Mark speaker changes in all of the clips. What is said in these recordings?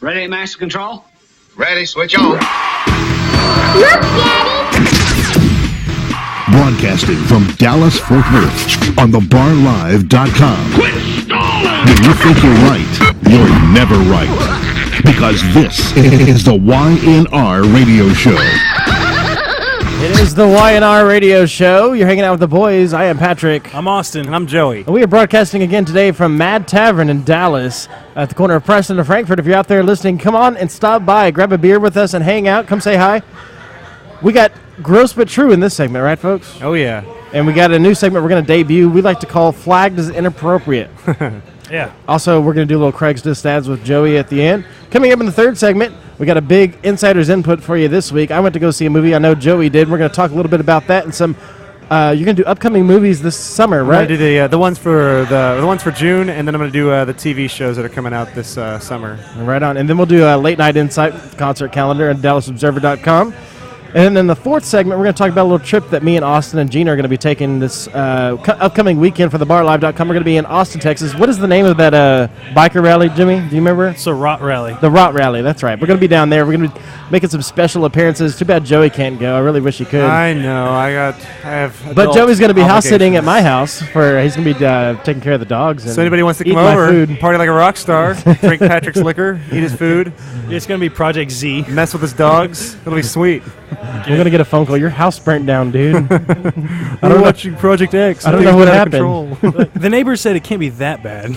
Speaker 1: Ready, Master Control?
Speaker 2: Ready, switch on.
Speaker 3: Look, Daddy!
Speaker 4: Broadcasting from Dallas, Fort Worth on thebarlive.com.
Speaker 2: Quit stalling!
Speaker 4: When you think you're right, you're never right. Because this is the YNR Radio Show.
Speaker 5: It is the YNR Radio Show. You're hanging out with the boys. I am Patrick.
Speaker 6: I'm Austin. And I'm Joey.
Speaker 5: And we are broadcasting again today from Mad Tavern in Dallas at the corner of Preston and Frankfurt. If you're out there listening, come on and stop by. Grab a beer with us and hang out. Come say hi. We got Gross But True in this segment, right, folks?
Speaker 6: Oh, yeah.
Speaker 5: And we got a new segment we're going to debut. We like to call Flagged as Inappropriate.
Speaker 6: Yeah.
Speaker 5: Also, we're going to do a little Craigslist ads with Joey at the end. Coming up in the third segment, we got a big insider's input for you this week. I went to go see a movie. I know Joey did. We're going to talk a little bit about that and some. You're going to do upcoming movies this summer, right?
Speaker 6: I'm going to do the ones for the ones for June, and then I'm going to do the TV shows that are coming out this summer.
Speaker 5: Right on. And then we'll do a late night insight concert calendar at DallasObserver.com. And then in the fourth segment, we're going to talk about a little trip that me and Austin and Gina are going to be taking this upcoming weekend for thebarlive.com. We're going to be in Austin, Texas. What is the name of that biker rally, Jimmy? Do you remember?
Speaker 6: It's a Rot Rally.
Speaker 5: The Rot Rally, that's right. We're going to be down there. We're going to be making some special appearances. Too bad Joey can't go. I really wish he could.
Speaker 6: I know. I have.
Speaker 5: But Joey's going to be house sitting at my house. He's going to be taking care of the dogs. And
Speaker 6: so anybody wants to come over, party like a rock star, drink Patrick's liquor, eat his food.
Speaker 7: It's going to be Project Z.
Speaker 6: Mess with his dogs. It'll be sweet.
Speaker 5: We're going to get a phone call. Your house burnt down, dude.
Speaker 6: We're watching Project X.
Speaker 5: I don't know what happened.
Speaker 7: The neighbors said it can't be that bad.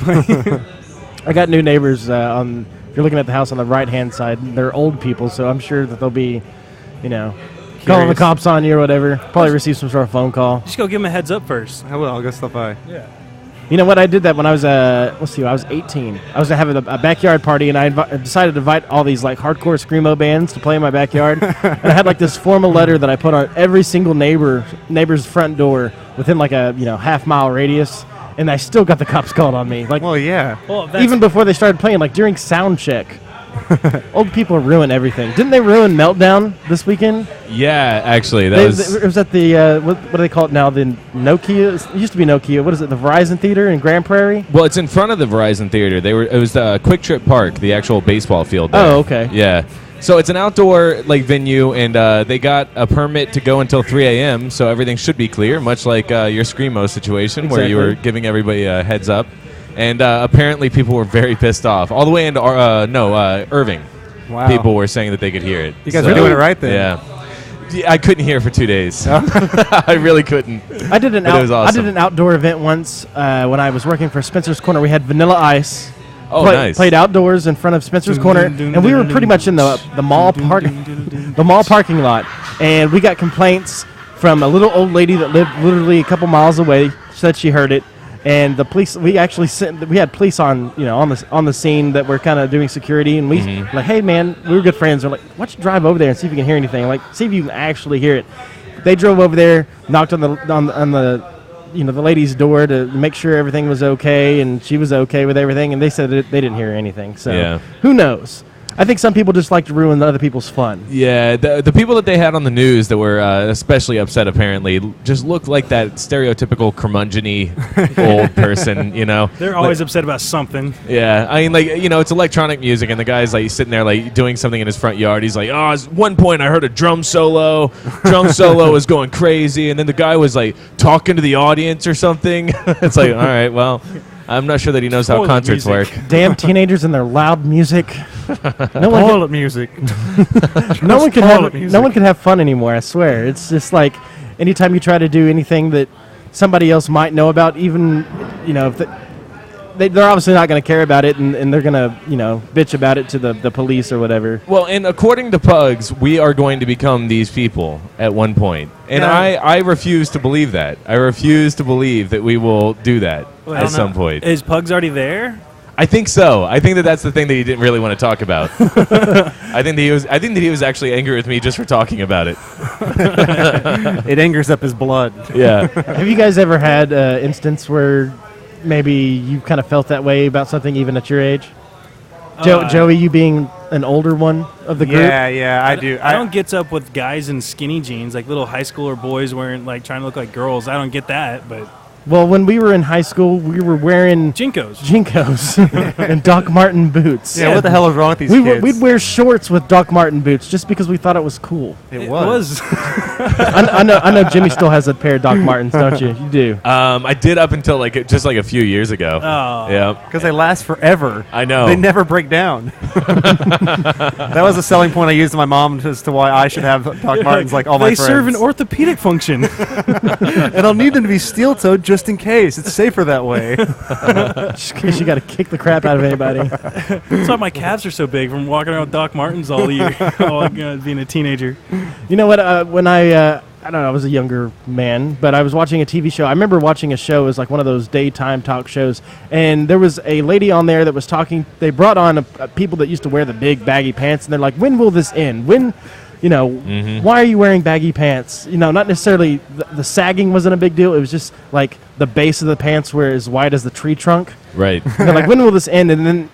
Speaker 5: I got new neighbors on. If you're looking at the house on the right-hand side, they're old people, so I'm sure that they'll be, calling the cops on you or whatever. Probably receive some sort of phone call.
Speaker 7: Just go give them a heads up first.
Speaker 6: I will. I'll go stop by.
Speaker 7: Yeah.
Speaker 5: You know what? I did that when I was, I was 18. I was having a backyard party, and I decided to invite all these, hardcore screamo bands to play in my backyard. And I had, this formal letter that I put on every single neighbor's front door within, a half-mile radius. And I still got the cops called on me.
Speaker 6: Well, yeah.
Speaker 7: Well,
Speaker 5: even before they started playing, during sound check. Old people ruin everything. Didn't they ruin Meltdown this weekend?
Speaker 8: Yeah, actually.
Speaker 5: It was at the, what do they call it now? The Nokia? It used to be Nokia. What is it? The Verizon Theater in Grand Prairie?
Speaker 8: Well, it's in front of the Verizon Theater. It was the Quick Trip Park, the actual baseball field there.
Speaker 5: Oh, okay.
Speaker 8: Yeah. So it's an outdoor venue, and they got a permit to go until 3 a.m., so everything should be clear, much like your Screamo situation where you were giving everybody a heads up. And apparently people were very pissed off. All the way into Irving.
Speaker 6: Wow.
Speaker 8: People were saying that they could hear it.
Speaker 6: You guys were doing it right then.
Speaker 8: Yeah. I couldn't hear for 2 days. I really couldn't.
Speaker 5: I did an
Speaker 8: awesome.
Speaker 5: I did an outdoor event once when I was working for Spencer's Corner. We had Vanilla Ice.
Speaker 8: Nice.
Speaker 5: Played outdoors in front of Spencer's Corner, and we were pretty much in the mall parking lot. And we got complaints from a little old lady that lived literally a couple miles away. Said she heard it, and the police. We actually we had police on on the scene that were kind of doing security, and we hey man, we were good friends. We're like, why don't you drive over there and see if you can hear anything? See if you can actually hear it. They drove over there, knocked on the the lady's door to make sure everything was okay, and she was okay with everything, and they said that they didn't hear anything. So who knows? I think some people just like to ruin other people's fun.
Speaker 8: Yeah, the people that they had on the news that were especially upset apparently just looked like that stereotypical curmudgeon-y old person,
Speaker 7: They're always upset about something.
Speaker 8: Yeah, I mean, it's electronic music, and the guy's sitting there doing something in his front yard. He's like, at one point I heard a drum solo. Drum solo was going crazy, and then the guy was talking to the audience or something. It's all right, well, I'm not sure that he knows how concerts work.
Speaker 5: Damn teenagers and their loud music.
Speaker 6: No one music.
Speaker 5: No one can have fun anymore. I swear. It's just anytime you try to do anything that somebody else might know about, even if they're obviously not going to care about it, and they're going to bitch about it to the police or whatever.
Speaker 8: Well, and according to Pugs, we are going to become these people at one point, and I refuse to believe that. I refuse to believe that we will do that at some point.
Speaker 7: Is Pugs already there?
Speaker 8: I think so. I think that's the thing that he didn't really want to talk about. I think that he was actually angry with me just for talking about it.
Speaker 6: It angers up his blood.
Speaker 8: Yeah.
Speaker 5: Have you guys ever had an instance where maybe you kind of felt that way about something even at your age? Joey, you being an older one of the group?
Speaker 6: Yeah, I do.
Speaker 7: I don't get up with guys in skinny jeans, little high schooler boys wearing, trying to look like girls. I don't get that, but...
Speaker 5: Well, when we were in high school, we were wearing
Speaker 7: Jinkos
Speaker 5: and Doc Marten boots.
Speaker 6: Yeah, what the hell is wrong with these kids?
Speaker 5: We'd wear shorts with Doc Marten boots just because we thought it was cool.
Speaker 6: It was.
Speaker 5: I know Jimmy still has a pair of Doc Martens, don't you? You do.
Speaker 8: I did up until just a few years ago.
Speaker 7: Oh.
Speaker 8: Yeah.
Speaker 6: Because they last forever.
Speaker 8: I know.
Speaker 6: They never break down. That was a selling point I used to my mom as to why I should have Doc Martens like all my friends.
Speaker 7: They serve an orthopedic function.
Speaker 6: And I'll need them to be steel-toed just in case. It's safer that way.
Speaker 5: Just in case you got to kick the crap out of anybody.
Speaker 7: That's why my calves are so big from walking around with Doc Martens all year, being a teenager.
Speaker 5: You know what? When I don't know, I was a younger man, but I was watching a TV show. I remember watching a show. It was like one of those daytime talk shows, and there was a lady on there that was talking. They brought on people that used to wear the big baggy pants, and they're like, when will this end? When... why are you wearing baggy pants? Not necessarily the sagging wasn't a big deal. It was just like the base of the pants were as wide as the tree trunk.
Speaker 8: Right.
Speaker 5: They're like, when will this end? And then,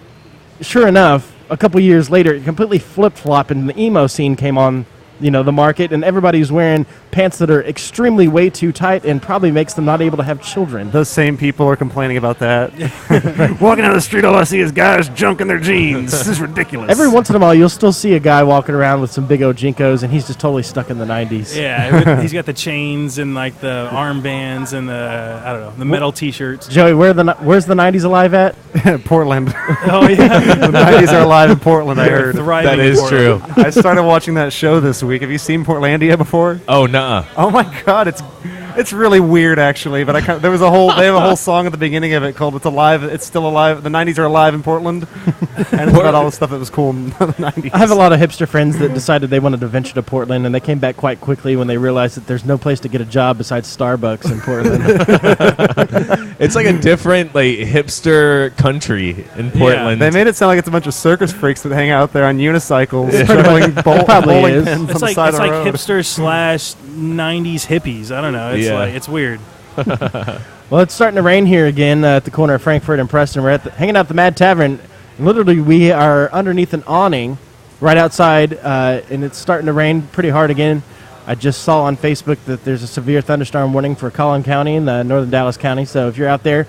Speaker 5: sure enough, a couple years later, it completely flip-flopped, and the emo scene came on, the market, and everybody's wearing pants that are extremely way too tight and probably makes them not able to have children.
Speaker 6: Those same people are complaining about that. Walking down the street, all I see is guys junking their jeans. This is ridiculous.
Speaker 5: Every once in a while, you'll still see a guy walking around with some big old Jinkos, and he's just totally stuck in the 90s.
Speaker 7: Yeah, he's got the chains and like the armbands and the metal T-shirts.
Speaker 5: Joey, where's the 90s alive at?
Speaker 6: Portland.
Speaker 7: Oh yeah,
Speaker 6: The 90s are alive in Portland, I heard.
Speaker 7: Thriving
Speaker 8: That
Speaker 7: in
Speaker 8: is
Speaker 7: Portland.
Speaker 8: true.
Speaker 6: I started watching that show this week. Have you seen Portlandia before?
Speaker 8: Oh, nuh-uh.
Speaker 6: Oh my God, it's really weird actually. But they have a whole song at the beginning of it called "It's Alive." It's still alive. The 90s are alive in Portland, and it's about all the stuff that was cool in the 90s.
Speaker 5: I have a lot of hipster friends that decided they wanted to venture to Portland, and they came back quite quickly when they realized that there's no place to get a job besides Starbucks in Portland.
Speaker 8: It's like a different hipster country in Portland.
Speaker 6: They made it sound like it's a bunch of circus freaks that hang out there on unicycles,
Speaker 5: It
Speaker 6: juggling
Speaker 5: probably
Speaker 6: bowling
Speaker 5: is.
Speaker 6: pins on
Speaker 7: It's
Speaker 6: the
Speaker 7: like
Speaker 6: side of the road.
Speaker 7: hipsters / 90s hippies. I don't know. It's weird.
Speaker 5: Well, it's starting to rain here again at the corner of Frankfurt and Preston. We're hanging out at the Mad Tavern. Literally, we are underneath an awning right outside, and it's starting to rain pretty hard again. I just saw on Facebook that there's a severe thunderstorm warning for Collin County in northern Dallas County. So if you're out there,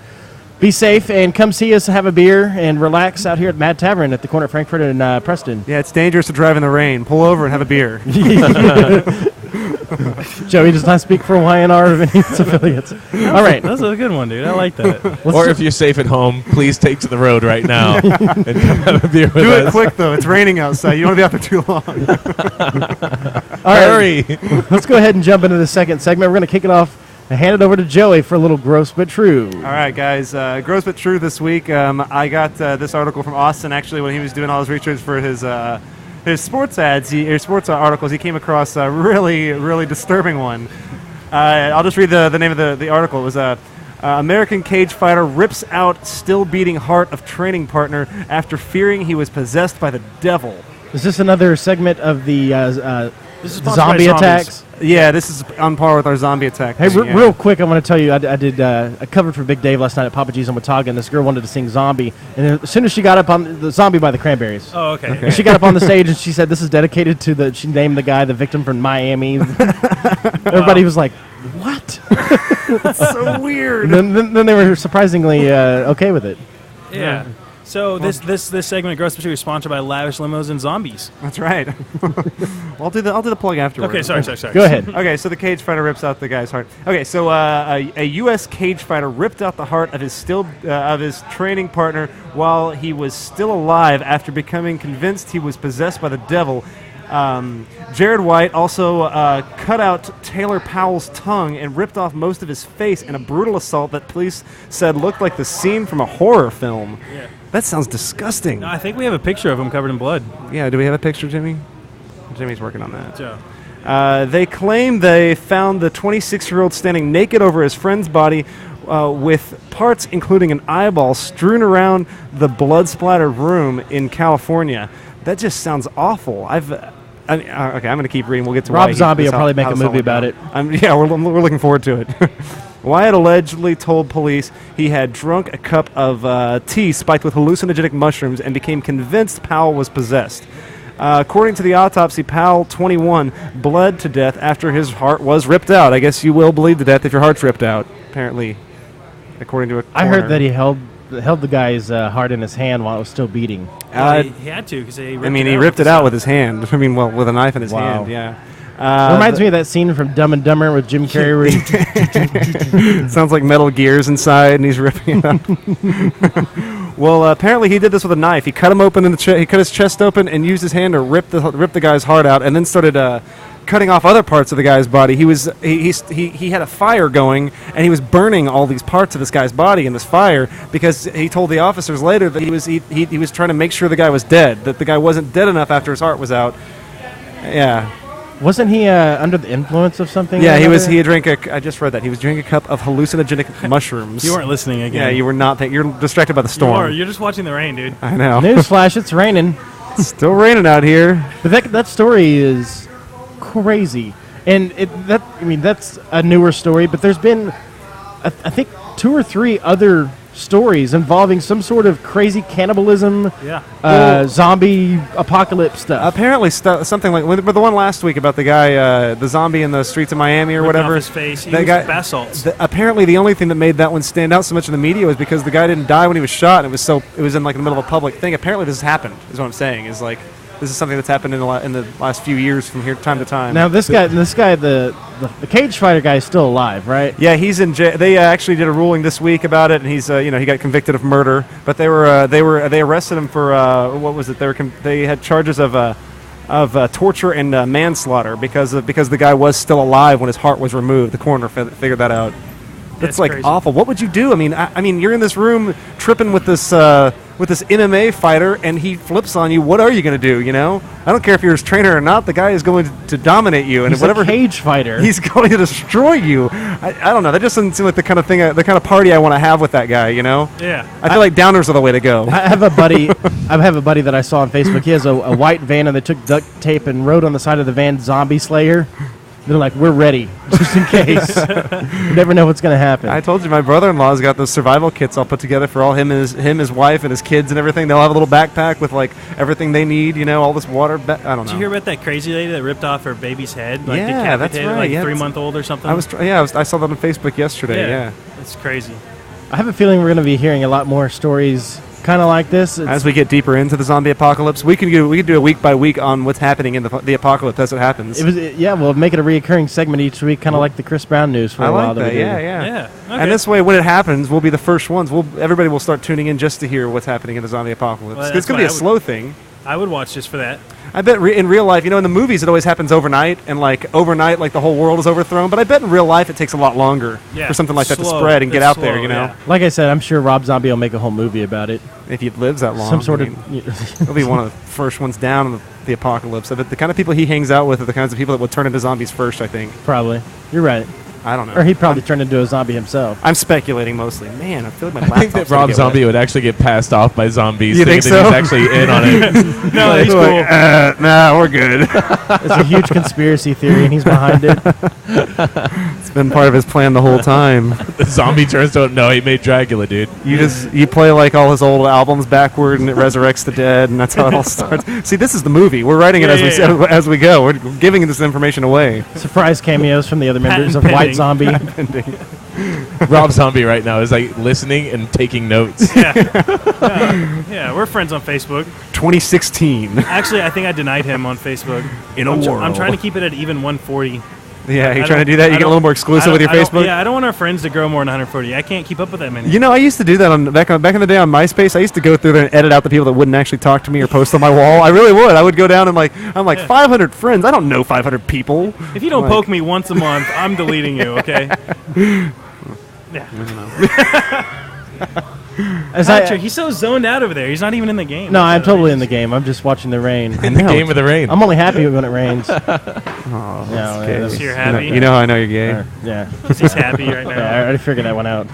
Speaker 5: be safe and come see us, have a beer, and relax out here at Mad Tavern at the corner of Frankfurt and Preston.
Speaker 6: Yeah, it's dangerous to drive in the rain. Pull over and have a beer.
Speaker 5: Joey does not speak for YNR or any of its affiliates. All right.
Speaker 7: That's a good one, dude. I like that.
Speaker 8: Or if you're safe at home, please take to the road right now and come have a beer with
Speaker 6: Do it
Speaker 8: us.
Speaker 6: quick though. It's raining outside. You don't want to be out there too long.
Speaker 5: All right.
Speaker 8: Hurry.
Speaker 5: Let's go ahead and jump into the second segment. We're going to kick it off and hand it over to Joey for a little gross but true.
Speaker 6: All right, guys. Gross but true this week. I got this article from Austin actually when he was doing all his research for his sports ads, his sports articles. He came across a really, really disturbing one. I'll just read the name of the article. It was American cage fighter rips out still beating heart of training partner after fearing he was possessed by the devil.
Speaker 5: Is this another segment of the
Speaker 7: This is sponsored
Speaker 5: zombie
Speaker 7: by
Speaker 5: attacks?
Speaker 6: Yeah, this is on par with our zombie attack.
Speaker 5: Hey,
Speaker 6: thing, yeah.
Speaker 5: real quick, I want to tell you, I did I covered for Big Dave last night at Papa G's on Watauga, and this girl wanted to sing Zombie. And as soon as she got up on the Zombie by the Cranberries.
Speaker 7: Oh, okay.
Speaker 5: And she got up on the stage and she said, this is dedicated to she named the guy the victim from Miami. Everybody was like, what?
Speaker 6: That's so weird.
Speaker 5: then they were surprisingly okay with it.
Speaker 7: Yeah. So this segment, Gross but True, is sponsored by Lavish Limos and Zombies.
Speaker 6: That's right. I'll do the plug afterwards.
Speaker 7: Okay, sorry.
Speaker 5: Go ahead.
Speaker 6: Okay, so the cage fighter rips out the guy's heart. Okay, so a U.S. cage fighter ripped out the heart of his training partner while he was still alive after becoming convinced he was possessed by the devil. Jared White also cut out Taylor Powell's tongue and ripped off most of his face in a brutal assault that police said looked like the scene from a horror film.
Speaker 7: Yeah.
Speaker 6: That sounds disgusting.
Speaker 7: No, I think we have a picture of him covered in blood.
Speaker 6: Yeah, do we have a picture, Jimmy? Jimmy's working on that.
Speaker 7: So.
Speaker 6: They claim they found the 26-year-old standing naked over his friend's body with parts including an eyeball strewn around the blood-splattered room in California. That just sounds awful. Okay, I'm going to keep reading. We'll get to
Speaker 5: Rob Zombie will probably make a movie about it.
Speaker 6: Yeah, we're looking forward to it. Wyatt allegedly told police he had drunk a cup of tea spiked with hallucinogenic mushrooms and became convinced Powell was possessed. According to the autopsy, Powell, 21, bled to death after his heart was ripped out. I guess you will bleed to death if your heart's ripped out, apparently. according to a
Speaker 5: I heard
Speaker 6: coroner.
Speaker 5: that he held the guy's heart in his hand while it was still beating.
Speaker 7: He had to because he
Speaker 6: ripped it out with his hand. I mean, well, with a knife in his hand, yeah.
Speaker 5: Reminds me of that scene from Dumb and Dumber with Jim Carrey where he
Speaker 6: Sounds like Metal Gear's inside, and he's ripping it up. Well, apparently he did this with a knife. He cut him open in the he cut his chest open and used his hand to rip the guy's heart out, and then started cutting off other parts of the guy's body. He had a fire going, and he was burning all these parts of this guy's body in this fire because he told the officers later that he was trying to make sure the guy was dead, that the guy wasn't dead enough after his heart was out. Yeah.
Speaker 5: Wasn't he under the influence of something?
Speaker 6: Yeah, he was. I just read that he was drinking a cup of hallucinogenic mushrooms.
Speaker 7: You weren't listening again.
Speaker 6: Yeah, you were not. You're distracted by the storm.
Speaker 7: You're just watching the rain, dude.
Speaker 6: I know.
Speaker 5: Newsflash, it's raining.
Speaker 6: It's still raining out here.
Speaker 5: But that story is crazy, and that's a newer story. But there's been, I think, 2 or 3 other stories involving some sort of crazy cannibalism, zombie apocalypse stuff.
Speaker 6: Apparently, something like the one last week about the guy, the zombie in the streets of Miami or
Speaker 7: Ripping
Speaker 6: whatever.
Speaker 7: off his face. He
Speaker 6: That
Speaker 7: used
Speaker 6: guy,
Speaker 7: bath salts.
Speaker 6: apparently, the only thing that made that one stand out so much in the media was because the guy didn't die when he was shot. And it was in like the middle of a public thing. Apparently, this has happened. Is what I'm saying. Is like this is something that's happened in the last few years from here time to time.
Speaker 5: Now this guy, the cage fighter guy is still alive, right?
Speaker 6: Yeah, he's in jail. They actually did a ruling this week about it, and he's he got convicted of murder. But they arrested him for what was it? They had charges of torture and manslaughter because the guy was still alive when his heart was removed. The coroner figured that out. That's like
Speaker 7: crazy.
Speaker 6: awful. What would you do? I mean, you're in this room tripping with this MMA fighter, and he flips on you. What are you going to do? I don't care if you're his trainer or not. The guy is going to dominate you, and
Speaker 5: He's
Speaker 6: whatever
Speaker 5: a cage fighter.
Speaker 6: he's going to destroy you. I don't know. That just doesn't seem like the kind of thing, the kind of party I want to have with that guy.
Speaker 7: Yeah.
Speaker 6: I feel like downers are the way to go.
Speaker 5: I have a buddy that I saw on Facebook. He has a white van, and they took duct tape and wrote on the side of the van "Zombie Slayer." They're like, we're ready, just in case. You never know what's going to happen.
Speaker 6: I told you my brother-in-law's got those survival kits all put together for all him, his wife, and his kids and everything. They'll have a little backpack with like everything they need. All this water. I don't know.
Speaker 7: Did you hear about that crazy lady that ripped off her baby's head?
Speaker 6: Yeah, that's
Speaker 7: decapitated,
Speaker 6: right.
Speaker 7: Like
Speaker 6: Yeah,
Speaker 7: 3-month-old or something.
Speaker 6: I saw that on Facebook yesterday. Yeah.
Speaker 7: It's crazy.
Speaker 5: I have a feeling we're going to be hearing a lot more stories kind of like this.
Speaker 6: As we get deeper into the zombie apocalypse, we could do a week by week on what's happening in the apocalypse as it happens.
Speaker 5: We'll make it a reoccurring segment each week, kind of like the Chris Brown news for a while.
Speaker 6: I like that. Yeah.
Speaker 7: Yeah. Okay.
Speaker 6: And this way, when it happens, we'll be the first ones. Everybody will start tuning in just to hear what's happening in the zombie apocalypse.
Speaker 7: Well,
Speaker 6: It's going to be a slow thing.
Speaker 7: I would watch just for that.
Speaker 6: I bet in real life, in the movies it always happens overnight, and overnight, the whole world is overthrown. But I bet in real life it takes a lot longer for something like that to spread and get out there.
Speaker 7: Yeah.
Speaker 5: Like I said, I'm sure Rob Zombie will make a whole movie about it.
Speaker 6: If he lives that long,
Speaker 5: Some sort of.
Speaker 6: he'll be one of the first ones down in the apocalypse. I bet the kind of people he hangs out with are the kinds of people that will turn into zombies first. I think.
Speaker 5: Probably, you're right.
Speaker 6: I don't know.
Speaker 5: Or he'd probably turn into a zombie himself.
Speaker 6: I'm speculating mostly. Man, I feel like my
Speaker 8: I
Speaker 6: laptop's
Speaker 8: think that
Speaker 6: gonna
Speaker 8: Rob
Speaker 6: get
Speaker 8: Zombie
Speaker 6: wet.
Speaker 8: would actually get passed off by zombies.
Speaker 6: You think
Speaker 8: thinking
Speaker 6: so?
Speaker 8: that he's actually in on it.
Speaker 7: No, he's cool.
Speaker 6: Nah, we're good.
Speaker 5: It's a huge conspiracy theory, and he's behind it.
Speaker 6: It's been part of his plan the whole time.
Speaker 8: The zombie turns to no, he made Dracula, dude.
Speaker 6: You play like all his old albums backward, and it resurrects the dead, and that's how it all starts. See, this is the movie. We're writing it as we go. We're giving this information away.
Speaker 5: Surprise cameos from the other members
Speaker 7: Patent
Speaker 5: of White
Speaker 7: pending.
Speaker 5: Zombie.
Speaker 8: Rob Zombie right now is listening and taking notes.
Speaker 7: Yeah, we're friends on Facebook.
Speaker 6: 2016.
Speaker 7: Actually, I think I denied him on Facebook. I'm trying to keep it at even 140.
Speaker 6: Yeah, you're trying to do that. You get a little more exclusive with your Facebook.
Speaker 7: Yeah, I don't want our friends to grow more than 140. I can't keep up with that many.
Speaker 6: I used to do that back in the day on MySpace. I used to go through there and edit out the people that wouldn't actually talk to me or post on my wall. I really would. I would go down and 500 friends. I don't know 500 people.
Speaker 7: If you don't poke me once a month, I'm deleting you. Okay. Patrick, he's so zoned out over there. He's not even in the game.
Speaker 5: No, I'm totally in the game. I'm just watching the rain.
Speaker 8: In the game of the rain.
Speaker 5: I'm only happy when it rains.
Speaker 6: Oh,
Speaker 5: Yeah,
Speaker 6: gay.
Speaker 7: So you're happy?
Speaker 6: You know how I know you're gay.
Speaker 5: Yeah.
Speaker 7: He's happy right
Speaker 5: Yeah, I
Speaker 7: now.
Speaker 5: already figured that one out.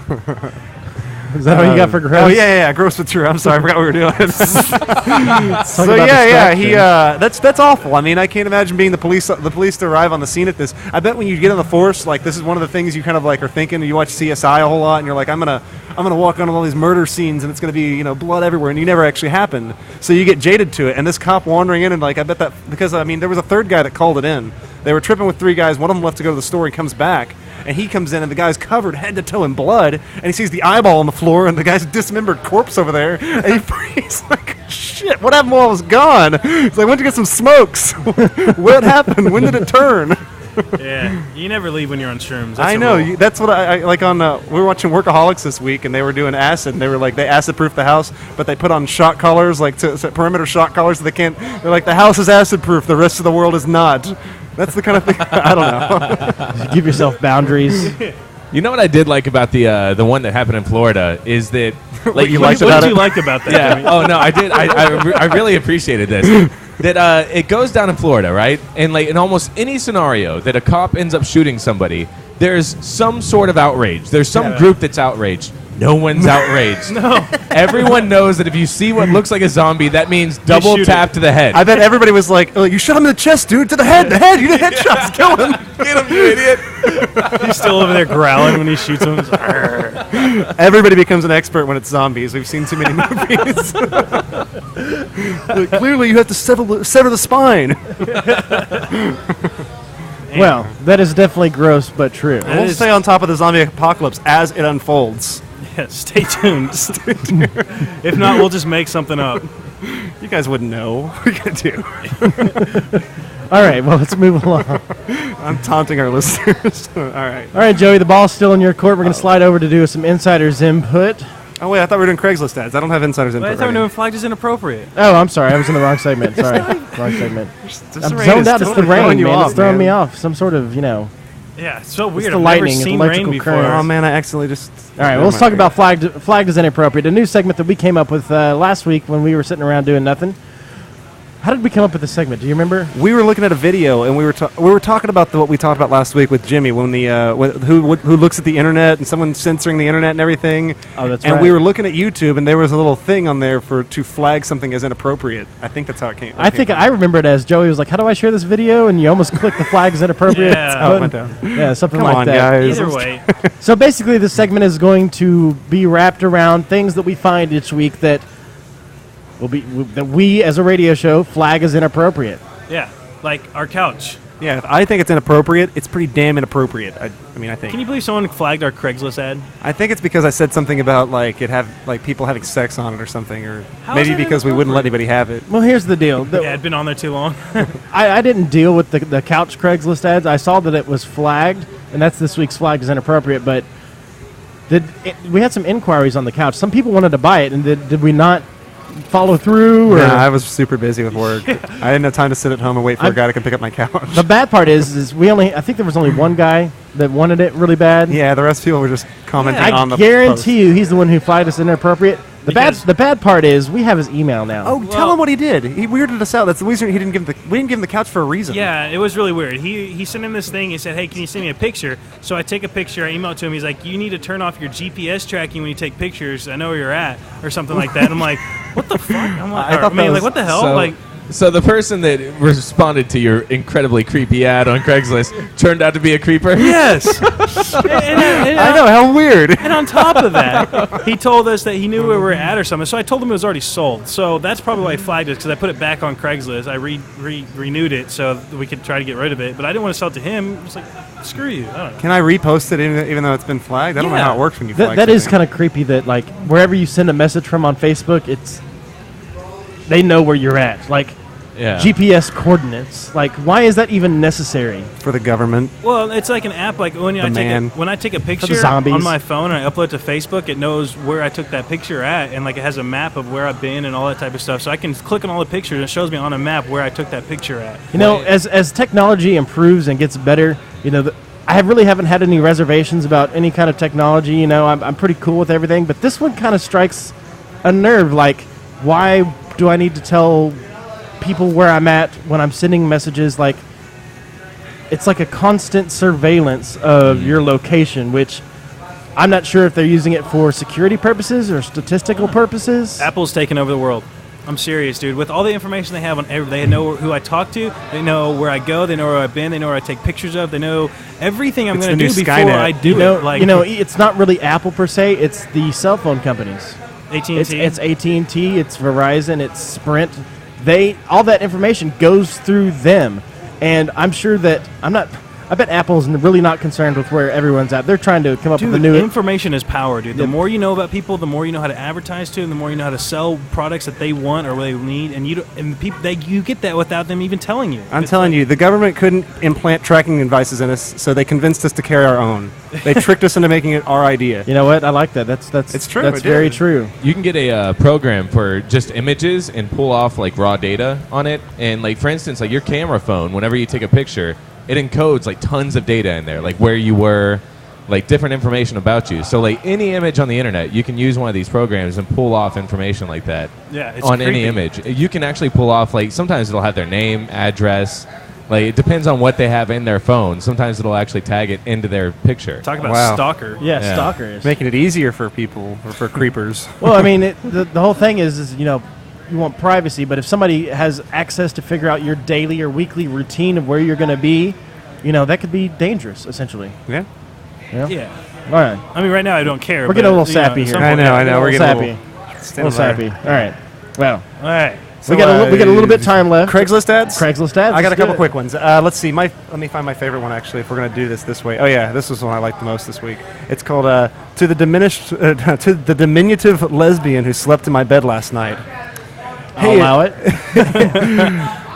Speaker 5: Is that all you got for gross?
Speaker 6: Oh yeah, gross but true. I'm sorry, I forgot what we were doing. So
Speaker 5: about
Speaker 6: yeah,
Speaker 5: distraction.
Speaker 6: that's awful. I mean, I can't imagine being the police to arrive on the scene at this. I bet when you get on the force, this is one of the things you kind of are thinking. You watch CSI a whole lot, and you're like, I'm gonna walk on all these murder scenes, and it's gonna be blood everywhere, and you never actually happen. So you get jaded to it. And this cop wandering in, and I bet that because there was a third guy that called it in. They were tripping with 3 guys. One of them left to go to the store. He comes back. and he comes in, and the guy's covered head to toe in blood, and he sees the eyeball on the floor, and the guy's dismembered corpse over there, and he's like, shit, what happened while I was gone? He's like, I went to get some smokes. What happened? When did it turn?
Speaker 7: Yeah, you never leave when you're on shrooms. That's
Speaker 6: I know. That's what I like on. We were watching Workaholics this week, and they were doing acid, and they were like, they acid-proof the house, but they put on shock collars, like perimeter shock collars, so they can't. They're like, the house is acid-proof, the rest of the world is not. That's the kind of thing. I don't know.
Speaker 5: Give yourself boundaries.
Speaker 8: You know what I did like about the one that happened in Florida is that like
Speaker 7: What did you like about that?
Speaker 8: yeah.
Speaker 7: Jimmy?
Speaker 8: Oh no, I did. I really appreciated this. That it goes down in Florida, right? And like in almost any scenario that a cop ends up shooting somebody, there's some sort of outrage. There's some group that's outraged. No one's outraged.
Speaker 7: No.
Speaker 8: Everyone knows that if you see what looks like a zombie, that means double
Speaker 7: shoot
Speaker 8: tap to the head.
Speaker 6: I bet everybody was like, oh, you shot him in the chest, dude, to the head, you did headshots, kill him.
Speaker 8: Get him, you idiot.
Speaker 7: He's still over there growling when he shoots him.
Speaker 6: Everybody becomes an expert when it's zombies. We've seen too many movies. Clearly, you have to sever the spine.
Speaker 5: Well, that is definitely gross, but true.
Speaker 6: We'll stay on top of the zombie apocalypse as it unfolds.
Speaker 7: Yeah, stay tuned. If not, we'll just make something up.
Speaker 6: You guys wouldn't know. What are you going to do?
Speaker 5: All right, well, let's move along.
Speaker 6: I'm taunting our listeners. All right.
Speaker 5: All right, Joey, the ball's still in your court. We're going to slide over to do some insider's input.
Speaker 6: Oh, wait, I thought we were doing Craigslist ads. I don't have insiders input.
Speaker 7: I thought we were doing flagged as inappropriate.
Speaker 5: Oh, I'm sorry. I was in the wrong segment. Sorry. Wrong segment. I'm
Speaker 6: rain
Speaker 5: zoned
Speaker 6: is
Speaker 5: out. It's the
Speaker 6: totally throwing
Speaker 5: rain,
Speaker 6: you
Speaker 5: man.
Speaker 6: off,
Speaker 5: It's throwing
Speaker 6: man.
Speaker 5: me off. Some sort of,
Speaker 7: Yeah, it's so weird.
Speaker 5: the
Speaker 7: I've
Speaker 5: lightning,
Speaker 7: never
Speaker 5: it's
Speaker 7: seen
Speaker 5: electrical
Speaker 7: rain before.
Speaker 5: current.
Speaker 6: Oh, man, I accidentally just...
Speaker 5: All right, well, let's talk about flagged as inappropriate, a new segment that we came up with last week when we were sitting around doing nothing. How did we come up with this segment? Do you remember?
Speaker 6: We were looking at a video, and we were talking about what we talked about last week with Jimmy, when the who looks at the internet and someone censoring the internet and everything.
Speaker 5: Oh, that's
Speaker 6: and
Speaker 5: right.
Speaker 6: we were looking at YouTube, and there was a little thing on there to flag something as inappropriate. I think that's how it came.
Speaker 5: I think I remember it as Joey was like, "How do I share this video?" And you almost click the flag as inappropriate.
Speaker 7: Yeah.
Speaker 6: how it went down.
Speaker 5: Yeah, something
Speaker 6: Come
Speaker 5: like
Speaker 6: on,
Speaker 5: that.
Speaker 6: guys.
Speaker 7: Either way,
Speaker 5: So basically, this segment is going to be wrapped around things that we find each week that we as a radio show flag as inappropriate.
Speaker 7: yeah, like our couch.
Speaker 6: Yeah, if I think it's inappropriate, it's pretty damn inappropriate. I think.
Speaker 7: Can you believe someone flagged our Craigslist ad?
Speaker 6: I think it's because I said something about people having sex on it or something, or
Speaker 7: How
Speaker 6: maybe
Speaker 7: is that
Speaker 6: because we wouldn't let anybody have it.
Speaker 5: Well, here's the deal.
Speaker 7: Yeah, it'd been on there too long.
Speaker 5: I didn't deal with the couch Craigslist ads. I saw that it was flagged, and that's this week's flag as inappropriate. But we had some inquiries on the couch. Some people wanted to buy it, and did we not follow through? Or
Speaker 6: Yeah, I was super busy with work. I didn't have time to sit at home and wait for a guy to come pick up my couch.
Speaker 5: the bad part is I think there was only one guy that wanted it really bad.
Speaker 6: Yeah, the rest of people were just commenting on the
Speaker 5: I guarantee you he's the one who flagged us inappropriate. The bad part is we have his email now.
Speaker 6: Oh, tell him what he did. He weirded us out. That's the reason we didn't give him the couch for a reason.
Speaker 7: Yeah, it was really weird. He sent him this thing. He said, "Hey, can you send me a picture?" So I take a picture. I email it to him. He's like, "You need to turn off your GPS tracking when you take pictures. I know where you're at," or something like that. And I'm like, "What the fuck?" I'm like, what the hell?
Speaker 8: So the person that responded to your incredibly creepy ad on Craigslist turned out to be a creeper?
Speaker 7: Yes.
Speaker 6: I know, how weird.
Speaker 7: And on top of that, he told us that he knew where we were at or something. So I told him it was already sold. So that's probably why I flagged it, because I put it back on Craigslist. I renewed it so we could try to get rid of it. But I didn't want to sell it to him. It was like, screw you. I don't know.
Speaker 6: Can I repost it even though it's been flagged? I don't know how it works when you flag
Speaker 5: That is
Speaker 6: something.
Speaker 5: kind of creepy that, like, wherever you send a message from on Facebook, they know where you're at. Like,
Speaker 8: Yeah.
Speaker 5: GPS coordinates. Like, why is that even necessary?
Speaker 6: For the government.
Speaker 7: Well, it's like an app. Like when I take a picture
Speaker 5: zombies.
Speaker 7: on my phone and I upload it to Facebook, it knows where I took that picture at, and like it has a map of where I've been and all that type of stuff. So I can click on all the pictures and it shows me on a map where I took that picture at.
Speaker 5: You know, as technology improves and gets better, I really haven't had any reservations about any kind of technology. You know, I'm pretty cool with everything, but this one kind of strikes a nerve. Like, why do I need to tell people where I'm at when I'm sending messages? Like, it's like a constant surveillance of your location, which I'm not sure if they're using it for security purposes or statistical purposes.
Speaker 7: Apple's taken over the world. I'm serious, dude. With all the information they have on they know who I talk to, they know where I go, they know where I've been, they know where I take pictures of, they know everything I'm going to do before
Speaker 6: Skynet.
Speaker 7: I do it. Like,
Speaker 5: It's not really Apple per se, it's the cell phone companies.
Speaker 7: AT&T.
Speaker 5: It's AT&T, it's Verizon, it's Sprint. All that information goes through them, and I'm sure that I'm I bet Apple's really not concerned with where everyone's at. They're trying to come up with a new
Speaker 7: information is power, dude. The more you know about people, the more you know how to advertise to them, the more you know how to sell products that they want or they need, and you get that without them even telling you.
Speaker 6: I'm telling you, the government couldn't implant tracking devices in us, so they convinced us to carry our own. They tricked us into making it our idea.
Speaker 5: You know what? I like that. That's
Speaker 6: it's true.
Speaker 5: That's very true.
Speaker 8: You can get a program for just images and pull off like raw data on it, and like for instance, like your camera phone, whenever you take a picture, it encodes like tons of data in there, like where you were, like different information about you. So like any image on the internet, you can use one of these programs and pull off information like that.
Speaker 7: Yeah, it's
Speaker 8: on
Speaker 7: creepy.
Speaker 8: any image. You can actually pull off like sometimes it'll have their name, address. Like it depends on what they have in their phone. Sometimes it'll actually tag it into their picture.
Speaker 7: Talk about stalker.
Speaker 5: Yeah, stalkers.
Speaker 6: Making it easier for people or for creepers.
Speaker 5: Well, I mean, the whole thing is you want privacy, but if somebody has access to figure out your daily or weekly routine of where you're going to be, that could be dangerous, essentially.
Speaker 6: Yeah.
Speaker 7: Yeah.
Speaker 5: All right.
Speaker 7: I mean, right now I don't care.
Speaker 5: We're getting a little sappy here.
Speaker 6: I know. We're getting
Speaker 5: sappy. A little sappy. All right. Well.
Speaker 7: All right.
Speaker 5: So we got a little bit of time left.
Speaker 6: Craigslist ads?
Speaker 5: Craigslist ads.
Speaker 6: I got a couple quick ones. Let's see. Let me find my favorite one, actually, if we're going to do this way. Oh, yeah. This was the one I liked the most this week. It's called to the diminutive lesbian who slept in my bed last night.
Speaker 5: I'll allow it.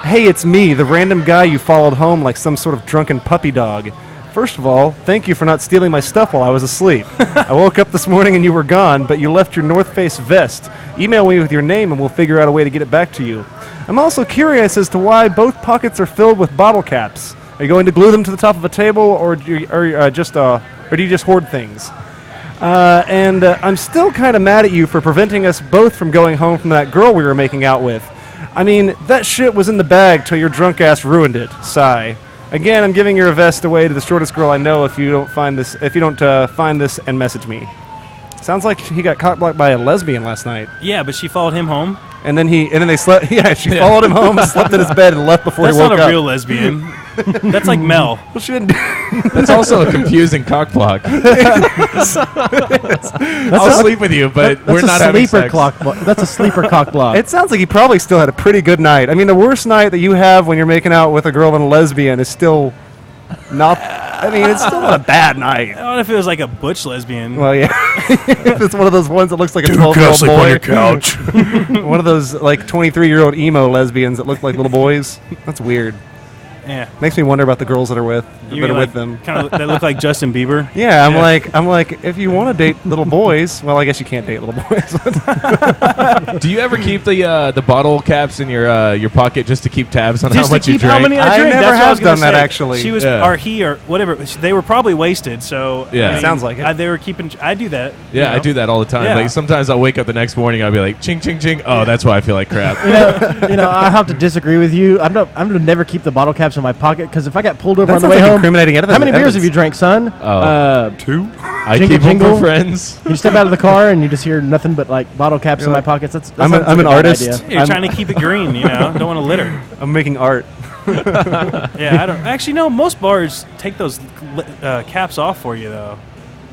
Speaker 6: Hey, it's me, the random guy you followed home like some sort of drunken puppy dog. First of all, thank you for not stealing my stuff while I was asleep. I woke up this morning and you were gone, but you left your North Face vest. Email me with your name and we'll figure out a way to get it back to you. I'm also curious as to why both pockets are filled with bottle caps. Are you going to glue them to the top of a table, or do you just hoard things? And I'm still kind of mad at you for preventing us both from going home from that girl we were making out with. I mean, that shit was in the bag till your drunk ass ruined it. Sigh. Again, I'm giving your vest away to the shortest girl I know if you don't find this and message me. Sounds like he got cock-blocked by a lesbian last night.
Speaker 7: Yeah, but she followed him home.
Speaker 6: And then they slept. Yeah, she followed him home, slept in his bed, and left before he woke up.
Speaker 7: That's not a real lesbian. That's like Mel.
Speaker 6: Well, she didn't.
Speaker 8: That's also a confusing cock block. I'll sleep with you, but we're not having sex.
Speaker 5: That's a sleeper cock block.
Speaker 6: It sounds like he probably still had a pretty good night. I mean, the worst night that you have when you're making out with a girl and a lesbian is still not. I mean, it's still not a bad night.
Speaker 7: What if it was like a butch lesbian?
Speaker 6: Well, yeah. If it's one of those ones that looks like a 12-year-old boy.
Speaker 8: On your couch.
Speaker 6: One of those like 23-year-old emo lesbians that look like little boys. That's weird.
Speaker 7: Yeah.
Speaker 6: Makes me wonder about the girls that are with them.
Speaker 7: Kind of they look like Justin Bieber.
Speaker 6: Yeah, I'm like, if you want to date little boys, well, I guess you can't date little boys.
Speaker 8: Do you ever keep the bottle caps in your pocket just to keep tabs on
Speaker 7: just
Speaker 8: how much you drink?
Speaker 7: How many I drink.
Speaker 6: never
Speaker 7: That's
Speaker 6: have
Speaker 7: what I was
Speaker 6: done that
Speaker 7: say.
Speaker 6: actually.
Speaker 7: She was or he or whatever. They were probably wasted. So
Speaker 8: yeah,
Speaker 7: I mean,
Speaker 6: sounds like it.
Speaker 7: They were keeping. I do that.
Speaker 8: Yeah, I do that all the time.
Speaker 7: Yeah.
Speaker 8: Like sometimes I'll wake up the next morning, I'll be like, ching, ching, ching. Oh, that's why I feel like crap.
Speaker 5: I have to disagree with you. I'm gonna never keep the bottle caps in my pocket because if I got pulled over on the way home, how many beers have you drank, son?
Speaker 6: 2.
Speaker 8: I keep them for friends.
Speaker 5: You step out of the car and you just hear nothing but like bottle caps in my pockets. That's
Speaker 6: I'm an artist.
Speaker 5: Idea.
Speaker 7: You're trying to keep it green. Don't want to litter.
Speaker 6: I'm making art.
Speaker 7: Yeah, I don't actually know. Most bars take those caps off for you though.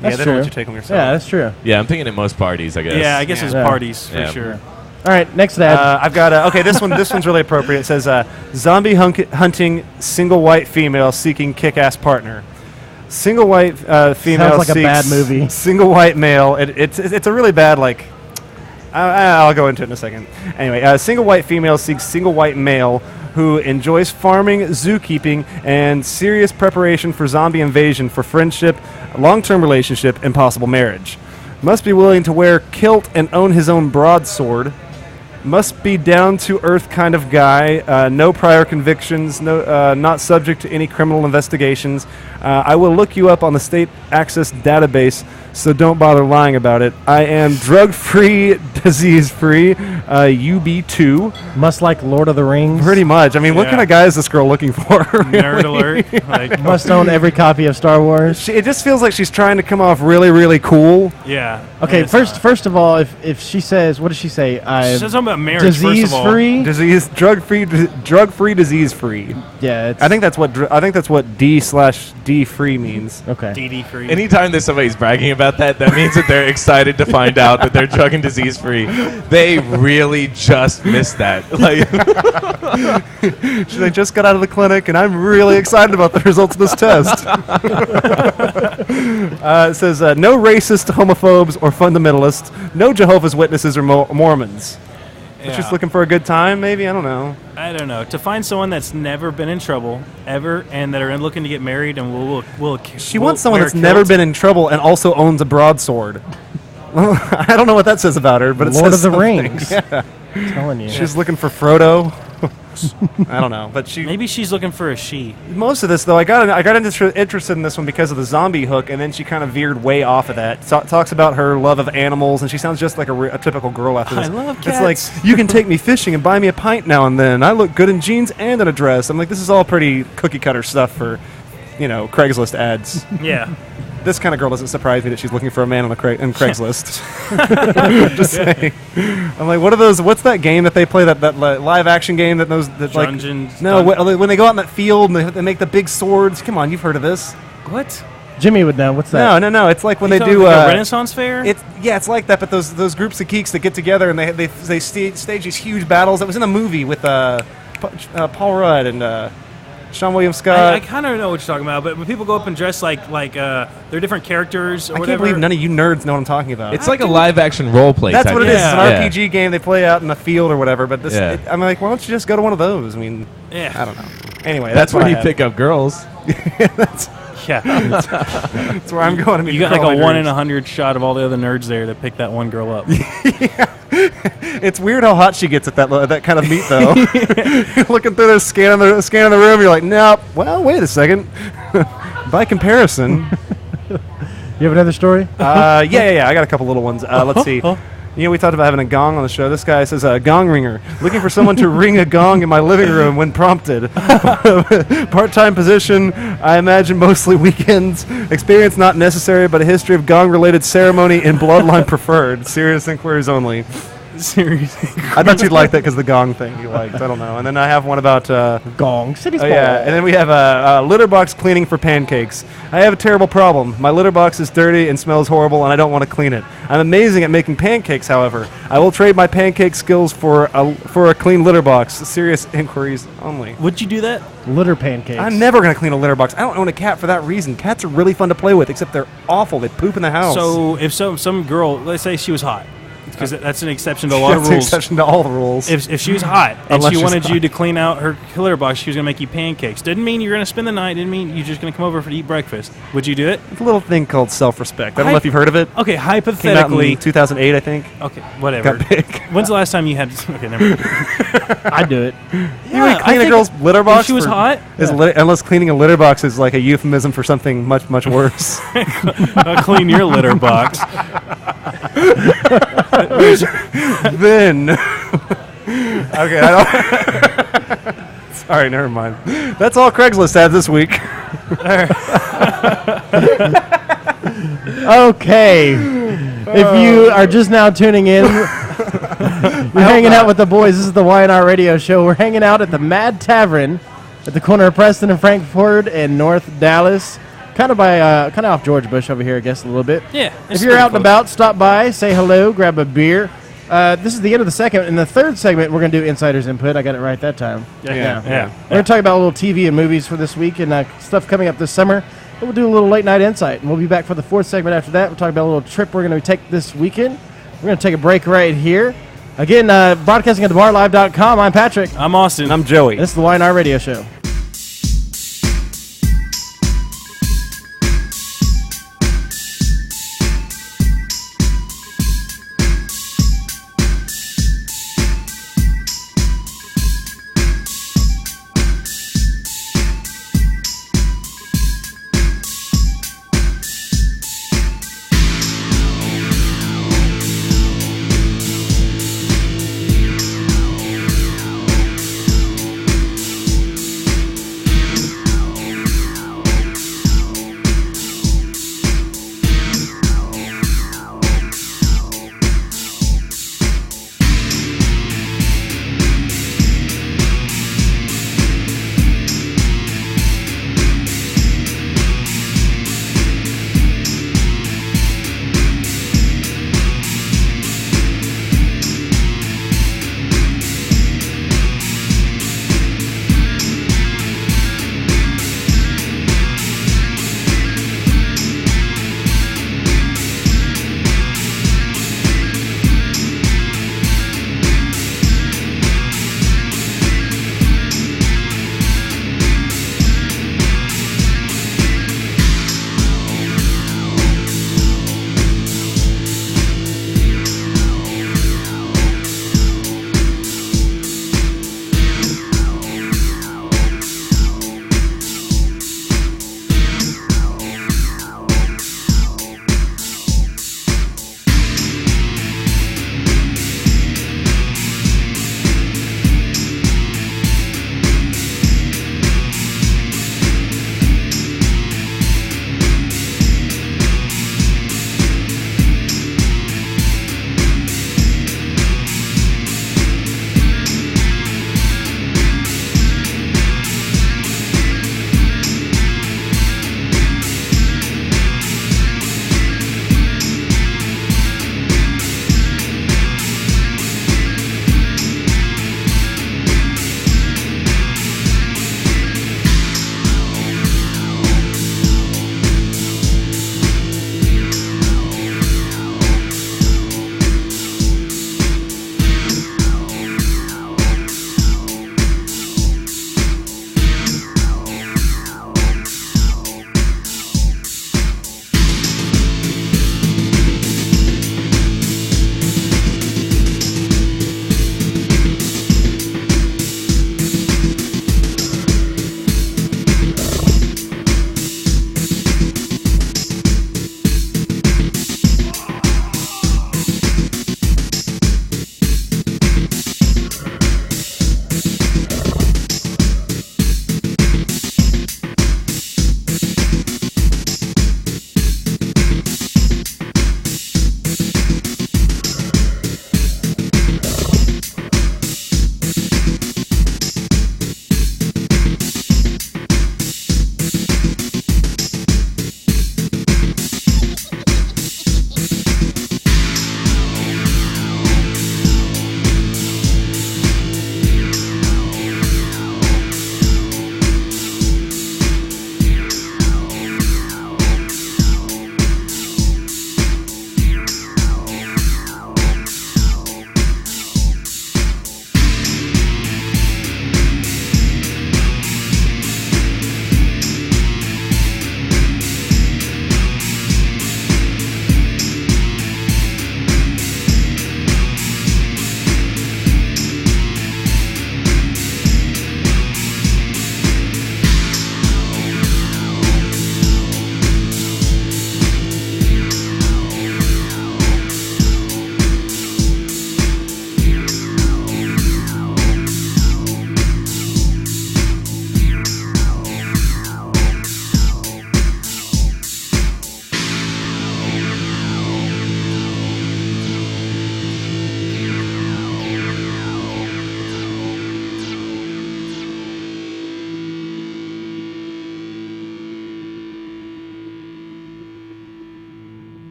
Speaker 5: That's
Speaker 6: they
Speaker 5: true.
Speaker 6: don't let you take them yourself.
Speaker 5: Yeah, that's true.
Speaker 8: Yeah, I'm thinking at most parties, I guess.
Speaker 7: Yeah, I guess it's parties for sure.
Speaker 5: All right, next ad.
Speaker 6: I've got okay. This one's really appropriate. It says zombie hunting single white female seeking kick-ass partner. Single white female
Speaker 5: sounds like
Speaker 6: seeks
Speaker 5: a bad movie.
Speaker 6: Single white male. It's a really bad like. I'll go into it in a second. Anyway, single white female seeks single white male who enjoys farming, zookeeping, and serious preparation for zombie invasion for friendship, long-term relationship, and possible marriage. Must be willing to wear kilt and own his own broadsword. Must be down-to-earth kind of guy. No prior convictions. Not subject to any criminal investigations. I will look you up on the state access database, so don't bother lying about it. I am drug-free, disease-free, UB2.
Speaker 5: Must like Lord of the Rings.
Speaker 6: Pretty much. I mean, what kind of guy is this girl looking for?
Speaker 7: Nerd alert. Like,
Speaker 5: must own every copy of Star Wars.
Speaker 6: It just feels like she's trying to come off really, really cool.
Speaker 7: Yeah.
Speaker 5: Okay, first of all, if she says, what does she say?
Speaker 7: She says something about about marriage, first
Speaker 5: disease
Speaker 7: of all.
Speaker 5: free.
Speaker 6: drug-free, disease-free.
Speaker 5: Yeah, it's,
Speaker 6: I think that's what D/D free means.
Speaker 5: okay.
Speaker 7: DD free.
Speaker 8: Anytime that somebody's bragging about that means that they're excited to find out that they're drug and disease free. They really just missed that. Like,
Speaker 6: I just got out of the clinic, and I'm really excited about the results of this test. It says, no racist, homophobes, or fundamentalists, no Jehovah's Witnesses or Mormons.
Speaker 7: Yeah.
Speaker 6: Just looking for a good time, maybe? I don't know.
Speaker 7: I don't know. To find someone that's never been in trouble, ever, and that are looking to get married and
Speaker 6: She wants someone that's never been in trouble and also owns a broadsword. Well, I don't know what that says about her, but it
Speaker 5: Lord
Speaker 6: says
Speaker 5: of the
Speaker 6: something.
Speaker 5: Rings.
Speaker 6: Yeah.
Speaker 5: I'm telling you.
Speaker 6: She's looking for Frodo. I don't know, but
Speaker 7: Maybe she's looking for a she.
Speaker 6: most of this though, I got interested in this one because of the zombie hook, and then she kind of veered way off of that. Talks about her love of animals, and she sounds just like a typical girl after this.
Speaker 7: I love
Speaker 6: It's
Speaker 7: cats.
Speaker 6: like, you can take me fishing and buy me a pint now and then. I look good in jeans and in a dress. I'm like, this is all pretty cookie cutter stuff for, Craigslist ads.
Speaker 7: Yeah.
Speaker 6: This kind of girl doesn't surprise me that she's looking for a man on Craigslist. Just saying. I'm like, what are those? What's that game that they play? That live action game that those that like.
Speaker 7: Dungeons.
Speaker 6: No, when they go out in that field and they make the big swords. Come on, you've heard of this?
Speaker 7: What?
Speaker 5: Jimmy would know. What's that?
Speaker 6: No. It's like when
Speaker 7: You
Speaker 6: they
Speaker 7: talking
Speaker 6: do
Speaker 7: like a Renaissance fair.
Speaker 6: it's like that. But those groups of geeks that get together and they stage these huge battles. That was in a movie with Paul Rudd and. Sean William Scott.
Speaker 7: I kind of know what you're talking about, but when people go up and dress like they're different characters or
Speaker 6: I
Speaker 7: whatever.
Speaker 6: can't believe none of you nerds know what I'm talking about.
Speaker 8: it's like a live action role play.
Speaker 6: That's
Speaker 8: type
Speaker 6: what it
Speaker 8: thing.
Speaker 6: is. It's an
Speaker 7: Yeah.
Speaker 6: RPG game they play out in the field or whatever. But this,
Speaker 8: Yeah.
Speaker 6: I'm like, why don't you just go to one of those? I mean,
Speaker 7: Yeah.
Speaker 6: I don't know. Anyway,
Speaker 8: That's
Speaker 6: what
Speaker 8: where
Speaker 6: I
Speaker 8: you
Speaker 6: have.
Speaker 8: pick up girls.
Speaker 7: Yeah.
Speaker 6: That's where I'm going. To meet
Speaker 7: You got
Speaker 6: the
Speaker 7: like
Speaker 6: girl
Speaker 7: a
Speaker 6: my
Speaker 7: 1 in
Speaker 6: dreams.
Speaker 7: 100 shot of all the other nerds there to pick that one girl up.
Speaker 6: It's weird how hot she gets at that kind of meet, though. You're looking through the scanning the room. You're like, nope. Well, wait a second. By comparison,
Speaker 5: You have another story?
Speaker 6: yeah. I got a couple little ones. Let's see. We talked about having a gong on the show. This guy says, gong ringer. Looking for someone to ring a gong in my living room when prompted. Part-time position, I imagine mostly weekends. Experience not necessary, but a history of gong-related ceremony and bloodline preferred. Serious inquiries only.
Speaker 7: Seriously.
Speaker 6: I bet you'd like that because the gong thing you liked. I don't know. And then I have one about...
Speaker 5: Gong. City's
Speaker 6: Oh, yeah, and then we have a litter box cleaning for pancakes. I have a terrible problem. My litter box is dirty and smells horrible, and I don't want to clean it. I'm amazing at making pancakes, however. I will trade my pancake skills for a clean litter box. Serious inquiries only.
Speaker 7: Would you do that?
Speaker 5: litter pancakes.
Speaker 6: I'm never going to clean a litter box. I don't own a cat for that reason. Cats are really fun to play with, except they're awful. They poop in the house.
Speaker 7: So if some girl, let's say she was hot, because that's an exception to a lot of
Speaker 6: That's an
Speaker 7: rules.
Speaker 6: exception to all the rules.
Speaker 7: If she was hot and
Speaker 6: Unless
Speaker 7: she
Speaker 6: she's
Speaker 7: wanted
Speaker 6: hot.
Speaker 7: you to clean out her litter box, she was going to make you pancakes. Didn't mean you're going to spend the night. Didn't mean you're just going to come over to eat breakfast. Would you do it?
Speaker 6: It's a little thing called self-respect. I don't know if you've heard of it.
Speaker 7: Okay,
Speaker 6: Came out
Speaker 7: hypothetically.
Speaker 6: in 2008, I think.
Speaker 7: Okay, whatever.
Speaker 6: Got big.
Speaker 7: When's the last time you had? Okay, never mind.
Speaker 5: I'd do it.
Speaker 6: You would clean a girl's litter box?
Speaker 7: If she was hot,
Speaker 6: Unless cleaning a litter box is like a euphemism for something much, much worse.
Speaker 7: I'll clean your litter box.
Speaker 6: Then. Okay, I don't. Sorry, never mind. That's all Craigslist ads this week.
Speaker 5: Okay. If you are just now tuning in, you're hanging out with the boys. This is the YNR Radio Show. We're hanging out at the Mad Tavern at the corner of Preston and Frankfort and North Dallas. Kind of off George Bush over here, I guess, a little bit.
Speaker 7: Yeah.
Speaker 5: If you're out and about, stop by, say hello, grab a beer. This is the end of the second. In the third segment, we're going to do Insider's Input. I got it right that time.
Speaker 7: Yeah.
Speaker 5: We're going to talk about a little TV and movies for this week and stuff coming up this summer. And we'll do a little late night insight. And we'll be back for the fourth segment after that. We'll talk about a little trip we're going to take this weekend. We're going to take a break right here. Again, broadcasting at thebarlive.com. I'm Patrick.
Speaker 7: I'm Austin.
Speaker 6: And I'm Joey.
Speaker 5: This is the YNR Radio Show.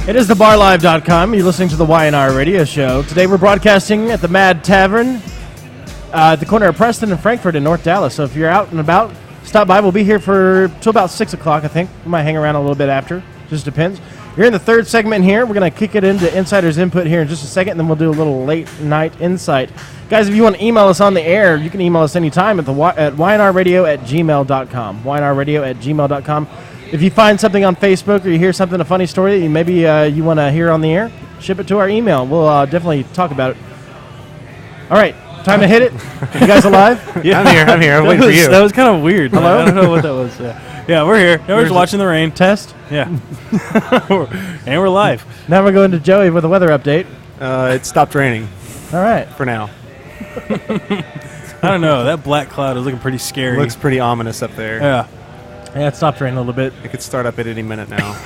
Speaker 5: It is thebarlive.com. You're listening to the YNR Radio Show. Today we're broadcasting at the Mad Tavern at the corner of Preston and Frankfurt in North Dallas. So if you're out and about, stop by. We'll be here till about 6 o'clock, I think. We might hang around a little bit after. Just depends. You're in the third segment here. We're going to kick it into Insider's Input here in just a second, and then we'll do a little late night insight. Guys, if you want to email us on the air, you can email us anytime at ynrradio@gmail.com. ynrradio@gmail.com. If you find something on Facebook or you hear something, a funny story that maybe you want to hear on the air, ship it to our email. We'll definitely talk about it. All right, time to hit it. You guys alive?
Speaker 6: Yeah, I'm here. I'm waiting for you.
Speaker 7: That was kind of weird.
Speaker 5: Hello?
Speaker 7: I don't know what that was. Yeah, we're here. Now we're just watching the rain.
Speaker 5: Test.
Speaker 7: Yeah. And we're live.
Speaker 5: Now we're going to Joey with a weather update.
Speaker 6: It stopped raining
Speaker 5: All right.
Speaker 6: for now.
Speaker 7: I don't know. That black cloud is looking pretty scary.
Speaker 6: Looks pretty ominous up there.
Speaker 7: Yeah.
Speaker 5: Yeah, it stopped raining a little bit.
Speaker 6: It could start up at any minute now.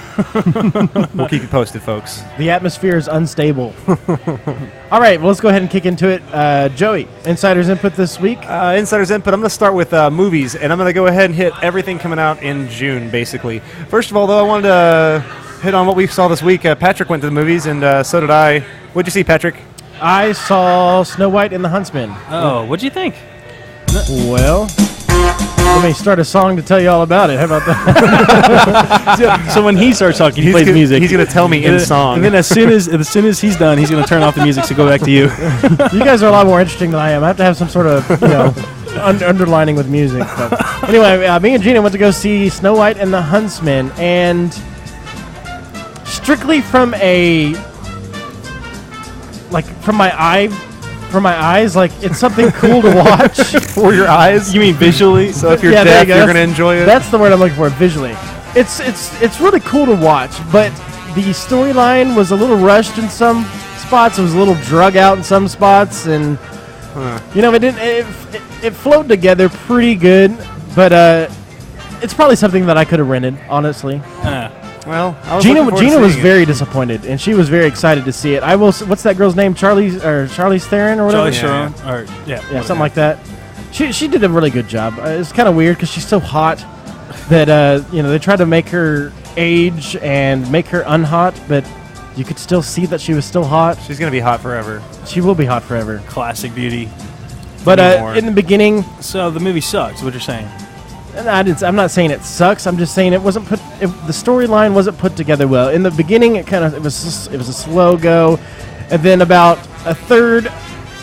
Speaker 6: We'll keep you posted, folks.
Speaker 5: The atmosphere is unstable. All right, well, let's go ahead and kick into it. Joey, Insider's Input this week.
Speaker 6: Insider's Input. I'm going to start with movies, and I'm going to go ahead and hit everything coming out in June, basically. First of all, though, I wanted to hit on what we saw this week. Patrick went to the movies, and so did I. What'd you see, Patrick?
Speaker 5: I saw Snow White and the Huntsman.
Speaker 7: Oh, what'd you think?
Speaker 5: Well, let me start a song to tell you all about it. How about that?
Speaker 7: So when he starts talking, he plays music.
Speaker 6: He's going to tell me in song.
Speaker 7: And then as soon as he's done, he's going to turn off the music to go back to you.
Speaker 5: You guys are a lot more interesting than I am. I have to have some sort of, underlining with music. But anyway, me and Gina went to go see Snow White and the Huntsman, and strictly from my eyes, like, it's something cool to watch.
Speaker 6: For your eyes?
Speaker 7: You mean visually?
Speaker 6: So if you're deaf, you're going to enjoy it?
Speaker 5: That's the word I'm looking for, visually. It's really cool to watch, but the storyline was a little rushed in some spots. It was a little drug out in some spots, and it flowed together pretty good, but it's probably something that I could have rented, honestly.
Speaker 6: Well,
Speaker 5: Gina was very disappointed, and she was very excited to see it. What's that girl's name? Charlize Theron or whatever.
Speaker 7: Charlie Theron.
Speaker 5: Yeah, something like that. She did a really good job. It's kind of weird because she's so hot that they tried to make her age and make her unhot, but you could still see that she was still hot.
Speaker 6: She's gonna be hot forever.
Speaker 5: She will be hot forever.
Speaker 7: Classic beauty.
Speaker 5: But in the beginning,
Speaker 7: so the movie sucks. Is what you're saying?
Speaker 5: And I'm not saying it sucks. I'm just saying the storyline wasn't put together well. In the beginning, it was a slow go, and then about a third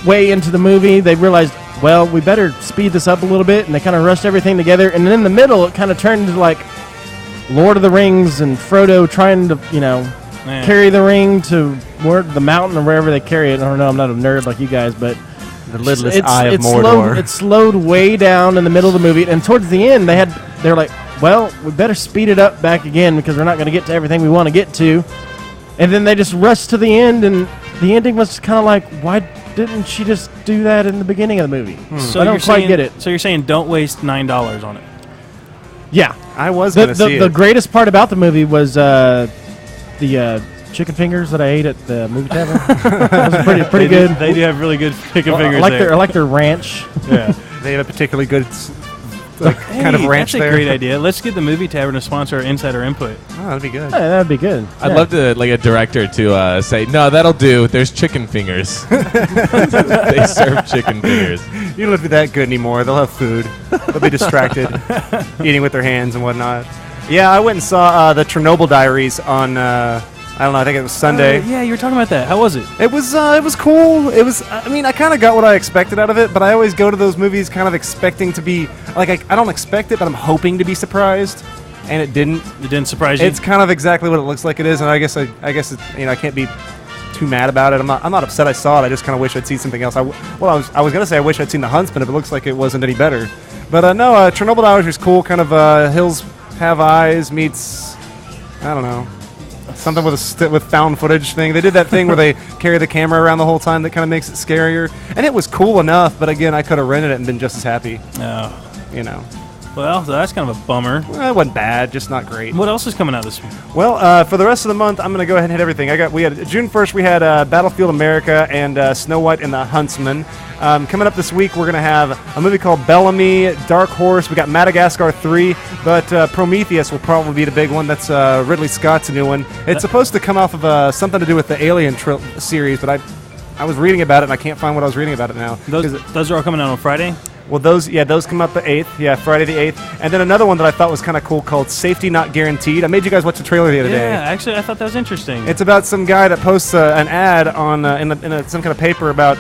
Speaker 5: way into the movie, they realized, well, we better speed this up a little bit, and they kind of rushed everything together. And then in the middle, it kind of turned into like Lord of the Rings and Frodo trying to carry the ring to the mountain or wherever they carry it. I don't know. I'm not a nerd like you guys, but.
Speaker 6: The lidless eye of Mordor.
Speaker 5: It slowed way down in the middle of the movie, and towards the end, they were like, well, we better speed it up back again because we're not going to get to everything we want to get to. And then they just rushed to the end, and the ending was kind of like, why didn't she just do that in the beginning of the movie?
Speaker 7: So
Speaker 5: I don't quite get it.
Speaker 7: So you're saying don't waste $9 on it?
Speaker 5: Yeah.
Speaker 6: I was going to see it.
Speaker 5: The greatest part about the movie was the chicken fingers that I ate at the movie tavern. That was pretty good.
Speaker 7: They do have really good chicken fingers.
Speaker 5: I like their ranch.
Speaker 7: Yeah,
Speaker 6: they have a particularly good kind of ranch there.
Speaker 7: That's a great idea. Let's get the movie tavern to sponsor our Insider Input.
Speaker 6: Oh, that'd be good.
Speaker 5: Yeah, that'd be good.
Speaker 8: I'd love to, like a director, to say, no, that'll do. There's chicken fingers. They serve chicken fingers.
Speaker 6: You don't have to be that good anymore. They'll have food. They'll be distracted, eating with their hands and whatnot. Yeah, I went and saw the Chernobyl Diaries on. I don't know. I think it was Sunday.
Speaker 7: Yeah, you were talking about that. How was it?
Speaker 6: It was cool. It was. I mean, I kind of got what I expected out of it, but I always go to those movies kind of expecting to be like I don't expect it, but I'm hoping to be surprised, and it didn't.
Speaker 7: It didn't surprise you.
Speaker 6: It's kind of exactly what it looks like it is, and I guess I can't be too mad about it. I'm not upset I saw it. I just kind of wish I'd seen something else. I was gonna say I wish I'd seen The Huntsman, if it looks like it wasn't any better. But no, Chernobyl Diaries was cool. Kind of Hills Have Eyes meets I don't know. Something with found footage thing. They did that thing where they carry the camera around the whole time that kind of makes it scarier. And it was cool enough, but again, I could have rented it and been just as happy.
Speaker 7: No. Well, so that's kind of a bummer.
Speaker 6: Well, it wasn't bad, just not great.
Speaker 7: What else is coming out this week?
Speaker 6: Well, for the rest of the month, I'm going to go ahead and hit everything. We had June 1st, we had Battlefield America and Snow White and the Huntsman. Coming up this week, we're going to have a movie called Bellamy, Dark Horse. We got Madagascar 3, but Prometheus will probably be the big one. That's Ridley Scott's new one. It's supposed to come off of something to do with the Alien series, but I was reading about it, and I can't find what I was reading about it now.
Speaker 7: Those are all coming out on Friday?
Speaker 6: Well, those come out the 8th. Yeah, Friday the 8th. And then another one that I thought was kind of cool called Safety Not Guaranteed. I made you guys watch the trailer the other day.
Speaker 7: Yeah, actually, I thought that was interesting.
Speaker 6: It's about some guy that posts an ad on in some kind of paper about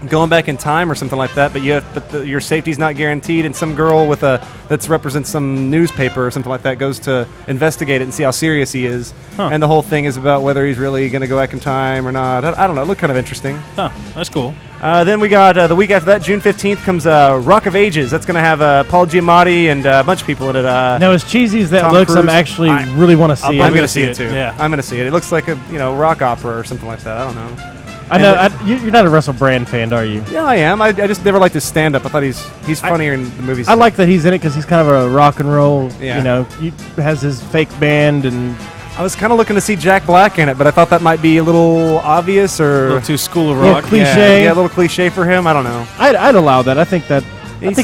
Speaker 6: going back in time or something like that, but your safety's not guaranteed, and some girl that represents some newspaper or something like that goes to investigate it and see how serious he is. And the whole thing is about whether he's really going to go back in time or not. I don't know. It looked kind of interesting.
Speaker 7: Huh, that's cool.
Speaker 6: Then we got the week after that, June 15th, comes Rock of Ages. That's going to have Paul Giamatti and a bunch of people in it.
Speaker 5: Now, as cheesy as that
Speaker 6: Tom
Speaker 5: looks,
Speaker 6: Cruise.
Speaker 5: I'm actually really want to see it.
Speaker 6: I'm going to see it too.
Speaker 7: Yeah.
Speaker 6: I'm going to see it. It looks like a rock opera or something like that. I don't know.
Speaker 5: I know you're not a Russell Brand fan, are you?
Speaker 6: Yeah, I am. I just never liked his stand-up. I thought he's funnier in the movies.
Speaker 5: I like that he's in it because he's kind of a rock and roll.
Speaker 6: Yeah.
Speaker 5: He has his fake band, and
Speaker 6: I was kind of looking to see Jack Black in it, but I thought that might be a little obvious or
Speaker 7: A little too School of
Speaker 5: little
Speaker 7: Rock.
Speaker 5: cliche.
Speaker 6: Yeah, a little cliche for him. I don't know.
Speaker 5: I'd allow that. I think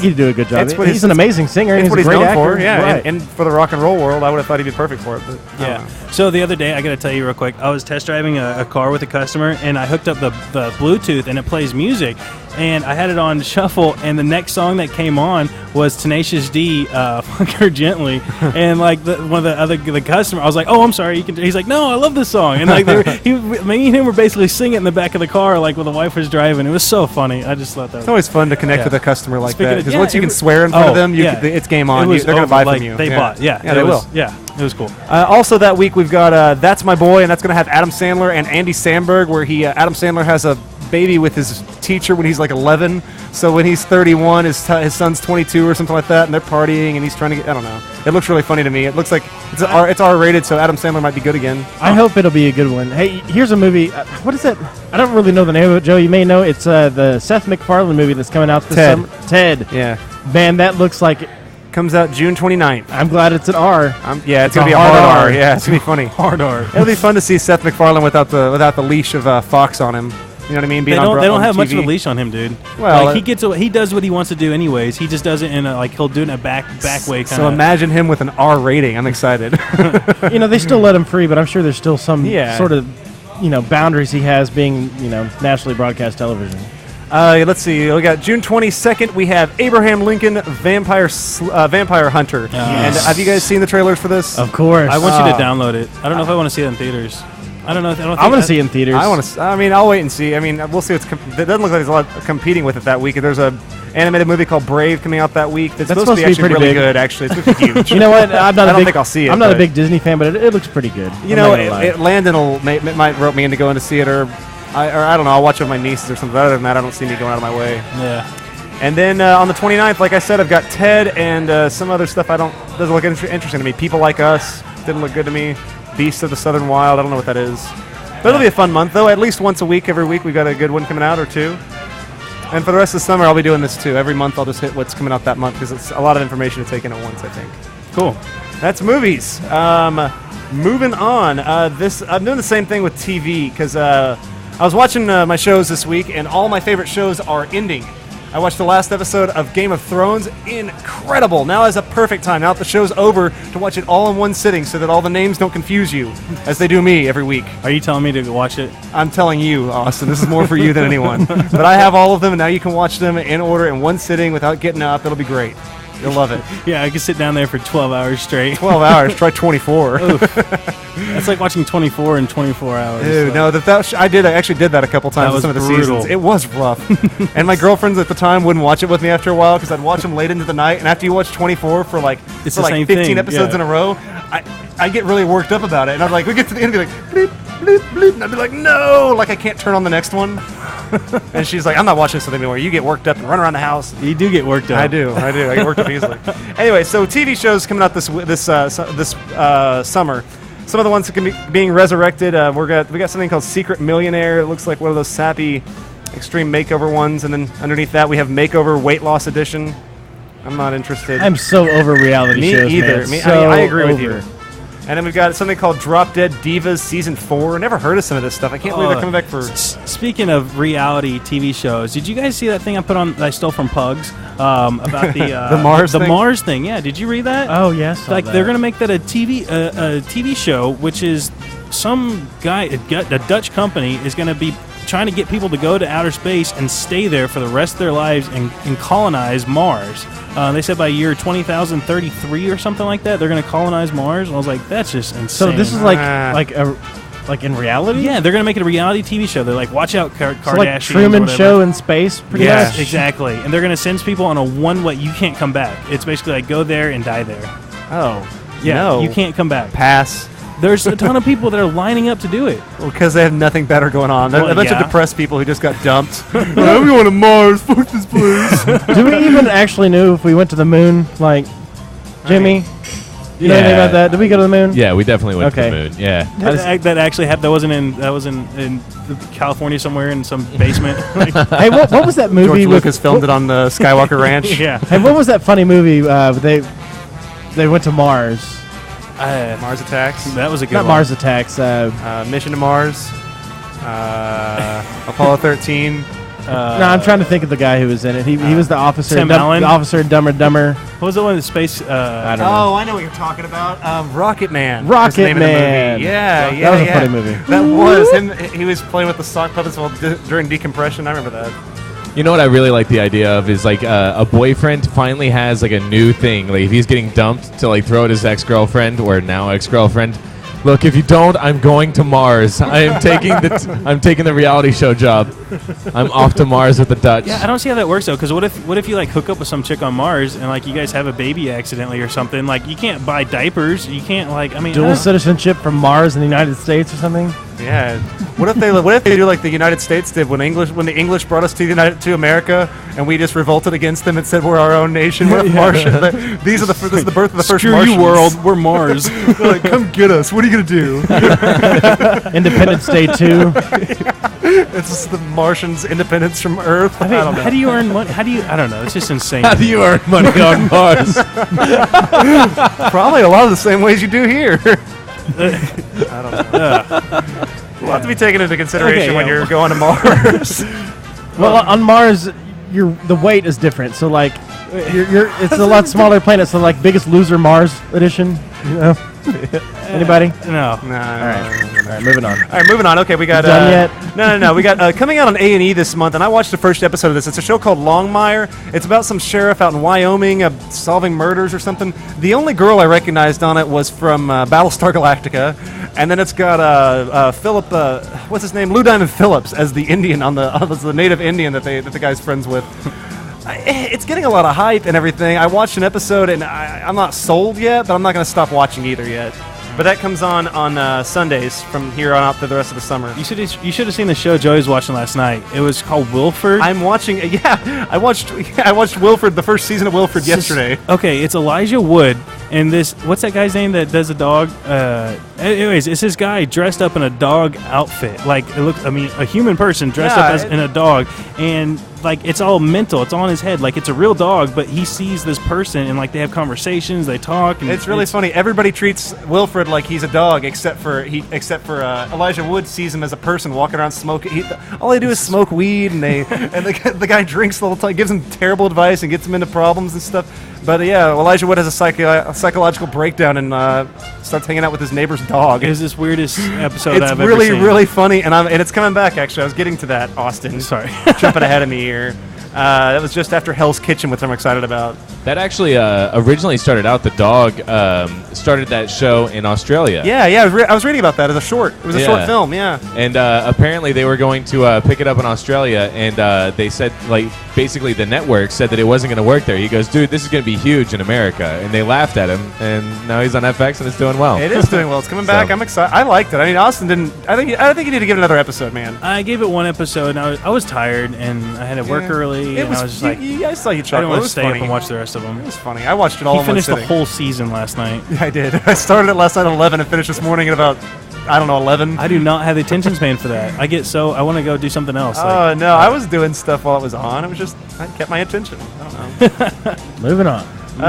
Speaker 5: he'd do a good job.
Speaker 6: It's what
Speaker 5: He's an amazing singer. And
Speaker 6: It's what
Speaker 5: he's
Speaker 6: he's
Speaker 5: a great
Speaker 6: known
Speaker 5: actor.
Speaker 6: for. Yeah,
Speaker 5: Right.
Speaker 6: and for the rock and roll world, I would have thought he'd be perfect for it. But I don't know.
Speaker 7: So the other day, I got to tell you real quick, I was test driving a car with a customer, and I hooked up the Bluetooth, and it plays music. And I had it on shuffle, and the next song that came on was Tenacious D, Fuck Her Gently. And like one of the customer, I was like, "Oh, I'm sorry." He's like, "No, I love this song." And like me and him were basically singing in the back of the car, like when the wife was driving. It was so funny. I just thought that.
Speaker 6: It's always fun to connect with a customer like
Speaker 7: Speaking
Speaker 6: that
Speaker 7: of-
Speaker 6: because
Speaker 7: yeah,
Speaker 6: once you
Speaker 7: it
Speaker 6: can
Speaker 7: was-
Speaker 6: swear in front of them,
Speaker 7: yeah.
Speaker 6: it's game on.
Speaker 7: It was
Speaker 6: They're going to buy
Speaker 7: like,
Speaker 6: from you.
Speaker 7: They bought. Yeah,
Speaker 6: they will.
Speaker 7: Yeah, it was cool.
Speaker 6: Also that week we've got That's My Boy, and that's going to have Adam Sandler and Andy Samberg, where Adam Sandler has a baby with his teacher when he's like 11. So when he's 31, his son's 22 or something like that, and they're partying, and he's trying to get, I don't know. It looks really funny to me. It looks like it's R-rated, so Adam Sandler might be good again.
Speaker 5: I hope it'll be a good one. Hey, here's a movie. What is it? I don't really know the name of it, Joe. You may know. It's the Seth MacFarlane movie that's coming out this
Speaker 6: Ted.
Speaker 5: summer. Ted.
Speaker 6: Yeah.
Speaker 5: Man, that looks like it.
Speaker 6: Comes out June 29th.
Speaker 5: I'm glad it's an R.
Speaker 6: Yeah, it's going to be a hard R. Yeah, it's going to be funny.
Speaker 7: Hard R.
Speaker 6: It'll be fun to see Seth MacFarlane without the leash of Fox on him. You know what I mean?
Speaker 7: They don't
Speaker 6: on
Speaker 7: have much
Speaker 6: TV.
Speaker 7: of a leash on him, dude.
Speaker 6: Well,
Speaker 7: like he does what he wants to do anyways. He just does it in he'll do it in a back way kind of.
Speaker 6: So imagine him with an R rating. I'm excited.
Speaker 5: They still let him free, but I'm sure there's still some
Speaker 6: Yeah.
Speaker 5: sort of, boundaries he has being, nationally broadcast television.
Speaker 6: Let's see. We got June 22nd. We have Abraham Lincoln, Vampire Hunter. And have you guys seen the trailers for this?
Speaker 5: Of course.
Speaker 7: I want you to download it. I don't know if I want to see it in theaters. I don't know.
Speaker 5: I want to see it in theaters.
Speaker 6: I'll wait and see. I mean, we'll see. It doesn't look like there's a lot competing with it that week. There's a animated movie called Brave coming out that week. That's supposed to be actually
Speaker 5: pretty
Speaker 6: really
Speaker 5: big.
Speaker 6: good. Actually, it's supposed to be huge.
Speaker 5: You know what? I
Speaker 6: don't think I'll see it.
Speaker 5: I'm not a
Speaker 6: but-
Speaker 5: big Disney fan, but it looks pretty good.
Speaker 6: Landon might rope me into going to see it, or I don't know. I'll watch it with my nieces or something. Other than that, I don't see me going out of my way.
Speaker 7: Yeah.
Speaker 6: And then on the 29th, like I said, I've got Ted and some other stuff. Doesn't look interesting to me. People Like Us didn't look good to me. Beasts of the Southern Wild. I don't know what that is. But it'll be a fun month, though. At least once a week, every week, we've got a good one coming out or two. And for the rest of the summer, I'll be doing this too. Every month, I'll just hit what's coming out that month because it's a lot of information to take in at once, I think.
Speaker 7: Cool.
Speaker 6: That's movies. Moving on. I'm doing the same thing with TV because I was watching my shows this week, and all my favorite shows are ending. I watched the last episode of Game of Thrones. Incredible. Now is a perfect time. Now that the show's over, to watch it all in one sitting so that all the names don't confuse you, as they do me every week.
Speaker 7: Are you telling me to watch it?
Speaker 6: I'm telling you, Austin. This is more for you than anyone. But I have all of them, and now you can watch them in order in one sitting without getting up. It'll be great. You'll love it.
Speaker 7: Yeah, I could sit down there for 12 hours straight.
Speaker 6: 12 hours. Try 24.
Speaker 7: That's like watching 24 in 24 hours.
Speaker 6: Dude, no, I actually did that a couple times
Speaker 7: That
Speaker 6: in some of the
Speaker 7: was brutal.
Speaker 6: seasons. It was rough. And my girlfriends at the time wouldn't watch it with me after a while because I'd watch them late into the night. And after you watch 24 for like 15 episodes in a row, I get really worked up about it. And I'd like, we get to the end and be like, bleep, bleep, bleep. And I'd be like, no, like I can't turn on the next one. And she's like, I'm not watching this anymore. You get worked up and run around the house.
Speaker 7: You do get worked up.
Speaker 6: I do. I get worked up easily. Anyway, so TV shows coming out this summer. Some of the ones that can be being resurrected. We got something called Secret Millionaire. It looks like one of those sappy extreme makeover ones. And then underneath that, we have Makeover Weight Loss Edition. I'm not interested.
Speaker 5: I'm so over reality
Speaker 6: Me
Speaker 5: shows.
Speaker 6: either.
Speaker 5: Man.
Speaker 6: I agree with
Speaker 5: over.
Speaker 6: you. And then we've got something called Drop Dead Divas Season 4. Never heard of some of this stuff. I can't believe they're coming back for...
Speaker 7: Speaking of reality TV shows, did you guys see that thing I put on that I stole from Pugs about the
Speaker 6: The Mars thing?
Speaker 7: Mars thing? Yeah, did you read that?
Speaker 5: Oh yes.
Speaker 7: Like they're gonna make that a TV show, which is some guy, a Dutch company, is gonna be trying to get people to go to outer space and stay there for the rest of their lives and colonize Mars. They said by year 2033 or something like that, they're going to colonize Mars. And I was like, that's just insane.
Speaker 5: So this is like in reality?
Speaker 7: Yeah, they're going to make it a reality TV show. They're like, watch out, Kardashians.
Speaker 5: So like Truman Show in space, pretty much?
Speaker 7: Exactly. And they're going to send people on a one-way, you can't come back. It's basically like, go there and die there.
Speaker 6: Oh.
Speaker 7: Yeah,
Speaker 6: no.
Speaker 7: you can't come back.
Speaker 6: Pass.
Speaker 7: There's a ton of people that are lining up to do it.
Speaker 6: Well, because they have nothing better going on. They're
Speaker 7: Well,
Speaker 6: a bunch of
Speaker 7: yeah.
Speaker 6: depressed people who just got dumped. I'm going to Mars. Fuck this place.
Speaker 5: Do we even actually know if we went to the moon? Like, Jimmy, you know anything about that? Did we go to the moon?
Speaker 8: Yeah, we definitely went
Speaker 5: Okay.
Speaker 8: to the moon. Yeah.
Speaker 7: That actually happened. That was in California somewhere in some basement.
Speaker 5: Hey, what was that movie?
Speaker 6: George
Speaker 5: with,
Speaker 6: Lucas filmed it on the Skywalker Ranch.
Speaker 7: Yeah.
Speaker 5: Hey, what was that funny movie? They went to Mars.
Speaker 6: Mars Attacks.
Speaker 7: That was a good
Speaker 5: Not
Speaker 7: one.
Speaker 5: Mars Attacks.
Speaker 6: Mission to Mars. Apollo 13.
Speaker 5: No, I'm trying to think of the guy who was in it. He was the officer.
Speaker 7: Tim Allen?
Speaker 5: The officer in Dumb and Dumber.
Speaker 7: What was the one in space?
Speaker 5: I don't know.
Speaker 6: Oh, I know what you're talking about. Rocket Man.
Speaker 5: Rocket
Speaker 6: was the name of the
Speaker 5: Man.
Speaker 6: movie. Yeah,
Speaker 5: That
Speaker 6: yeah,
Speaker 5: was a
Speaker 6: yeah.
Speaker 5: funny movie.
Speaker 6: That was him. He was playing with the sock puppets during decompression. I remember that.
Speaker 8: You know what I really like the idea of is like a boyfriend finally has like a new thing. Like if he's getting dumped to like throw at his ex-girlfriend or now ex-girlfriend. Look, if you don't, I'm going to Mars. I'm taking the reality show job. I'm off to Mars with the Dutch.
Speaker 7: Yeah, I don't see how that works though. Because what if you like hook up with some chick on Mars and like you guys have a baby accidentally or something? Like you can't buy diapers. You can't
Speaker 5: Dual citizenship from Mars in the United States or something.
Speaker 6: Yeah. What if they do like the United States did when the English brought us to America and we just revolted against them and said we're our own nation? What if Martians? This is the birth of the first
Speaker 7: Screw
Speaker 6: Martians.
Speaker 7: you, world. We're Mars.
Speaker 6: They're like, come get us. What are you gonna do?
Speaker 5: Independence Day 2.
Speaker 6: It's just the Martians' independence from Earth. I don't know.
Speaker 7: How do you earn money? I don't know. It's just insane.
Speaker 8: How do you earn money on Mars?
Speaker 6: Probably a lot of the same ways you do here. I don't know. We'll have to be taken into consideration when you're going to Mars.
Speaker 5: Well, on Mars, the weight is different. So like, it's a lot smaller planet. So like, Biggest Loser Mars edition. You know? Anybody?
Speaker 7: No.
Speaker 5: All right, moving on.
Speaker 6: All right, moving on. Okay, we got
Speaker 5: done yet?
Speaker 6: No. We got coming out on A&E this month, and I watched the first episode of this. It's a show called Longmire. It's about some sheriff out in Wyoming solving murders or something. The only girl I recognized on it was from Battlestar Galactica, and then it's got Philip, what's his name, Lou Diamond Phillips as the Indian as the native Indian that the guy's friends with. It's getting a lot of hype and everything. I watched an episode and I'm not sold yet, but I'm not going to stop watching either yet. But that comes on Sundays from here on out through the rest of the summer.
Speaker 7: You should have seen the show Joey was watching last night. It was called Wilford.
Speaker 6: I'm watching. Yeah, I watched Wilford, the first season of Wilford yesterday.
Speaker 7: Okay, it's Elijah Wood and this. What's that guy's name that does a dog? Anyways, it's this guy dressed up in a dog outfit. Like it looks. I mean, a human person dressed up in a dog, and like it's all mental. It's all in his head. Like it's a real dog, but he sees this person and like they have conversations. They talk. And
Speaker 6: it's really funny. Everybody treats Wilfred like he's a dog, except for Elijah Wood sees him as a person walking around smoking. All they do is smoke weed, and the guy drinks the whole time, gives him terrible advice, and gets him into problems and stuff. But yeah, Elijah Wood has a psychological breakdown and starts hanging out with his neighbor's dog.
Speaker 7: It is this weirdest episode
Speaker 6: It's
Speaker 7: I've
Speaker 6: really,
Speaker 7: ever seen.
Speaker 6: really funny, and it's coming back. Actually, I was getting to that, Austin.
Speaker 7: Sorry,
Speaker 6: jumping ahead of me here. That was just after Hell's Kitchen, which I'm excited about.
Speaker 8: That actually originally started out. The dog started that show in Australia.
Speaker 6: Yeah. I was reading about that as a short. It was a short film. Yeah.
Speaker 8: And apparently they were going to pick it up in Australia, and they said basically the network said that it wasn't going to work there. He goes, dude, this is going to be huge in America, and they laughed at him, and now he's on FX and it's doing well.
Speaker 6: It is doing well. It's coming back. I'm excited. I liked it. I mean, Austin didn't. I think you need to give it another episode, man.
Speaker 7: I gave it one episode, and I was tired, and I had to work early.
Speaker 6: It was.
Speaker 7: I was just like,
Speaker 6: I saw you
Speaker 7: I
Speaker 6: chuckle.
Speaker 7: didn't want
Speaker 6: It
Speaker 7: to
Speaker 6: was
Speaker 7: stay
Speaker 6: funny.
Speaker 7: up and watch the rest of them.
Speaker 6: It was funny. I watched it all
Speaker 7: He
Speaker 6: in one
Speaker 7: finished the
Speaker 6: sitting.
Speaker 7: whole season last night.
Speaker 6: Yeah, I did. I started it last night at 11 and finished this morning at about I don't know, 11.
Speaker 7: I do not have the attention span for that. I want to go do something else.
Speaker 6: Oh, no, I was doing stuff while it was on. It was just, I kept my attention. I don't know.
Speaker 5: Moving on.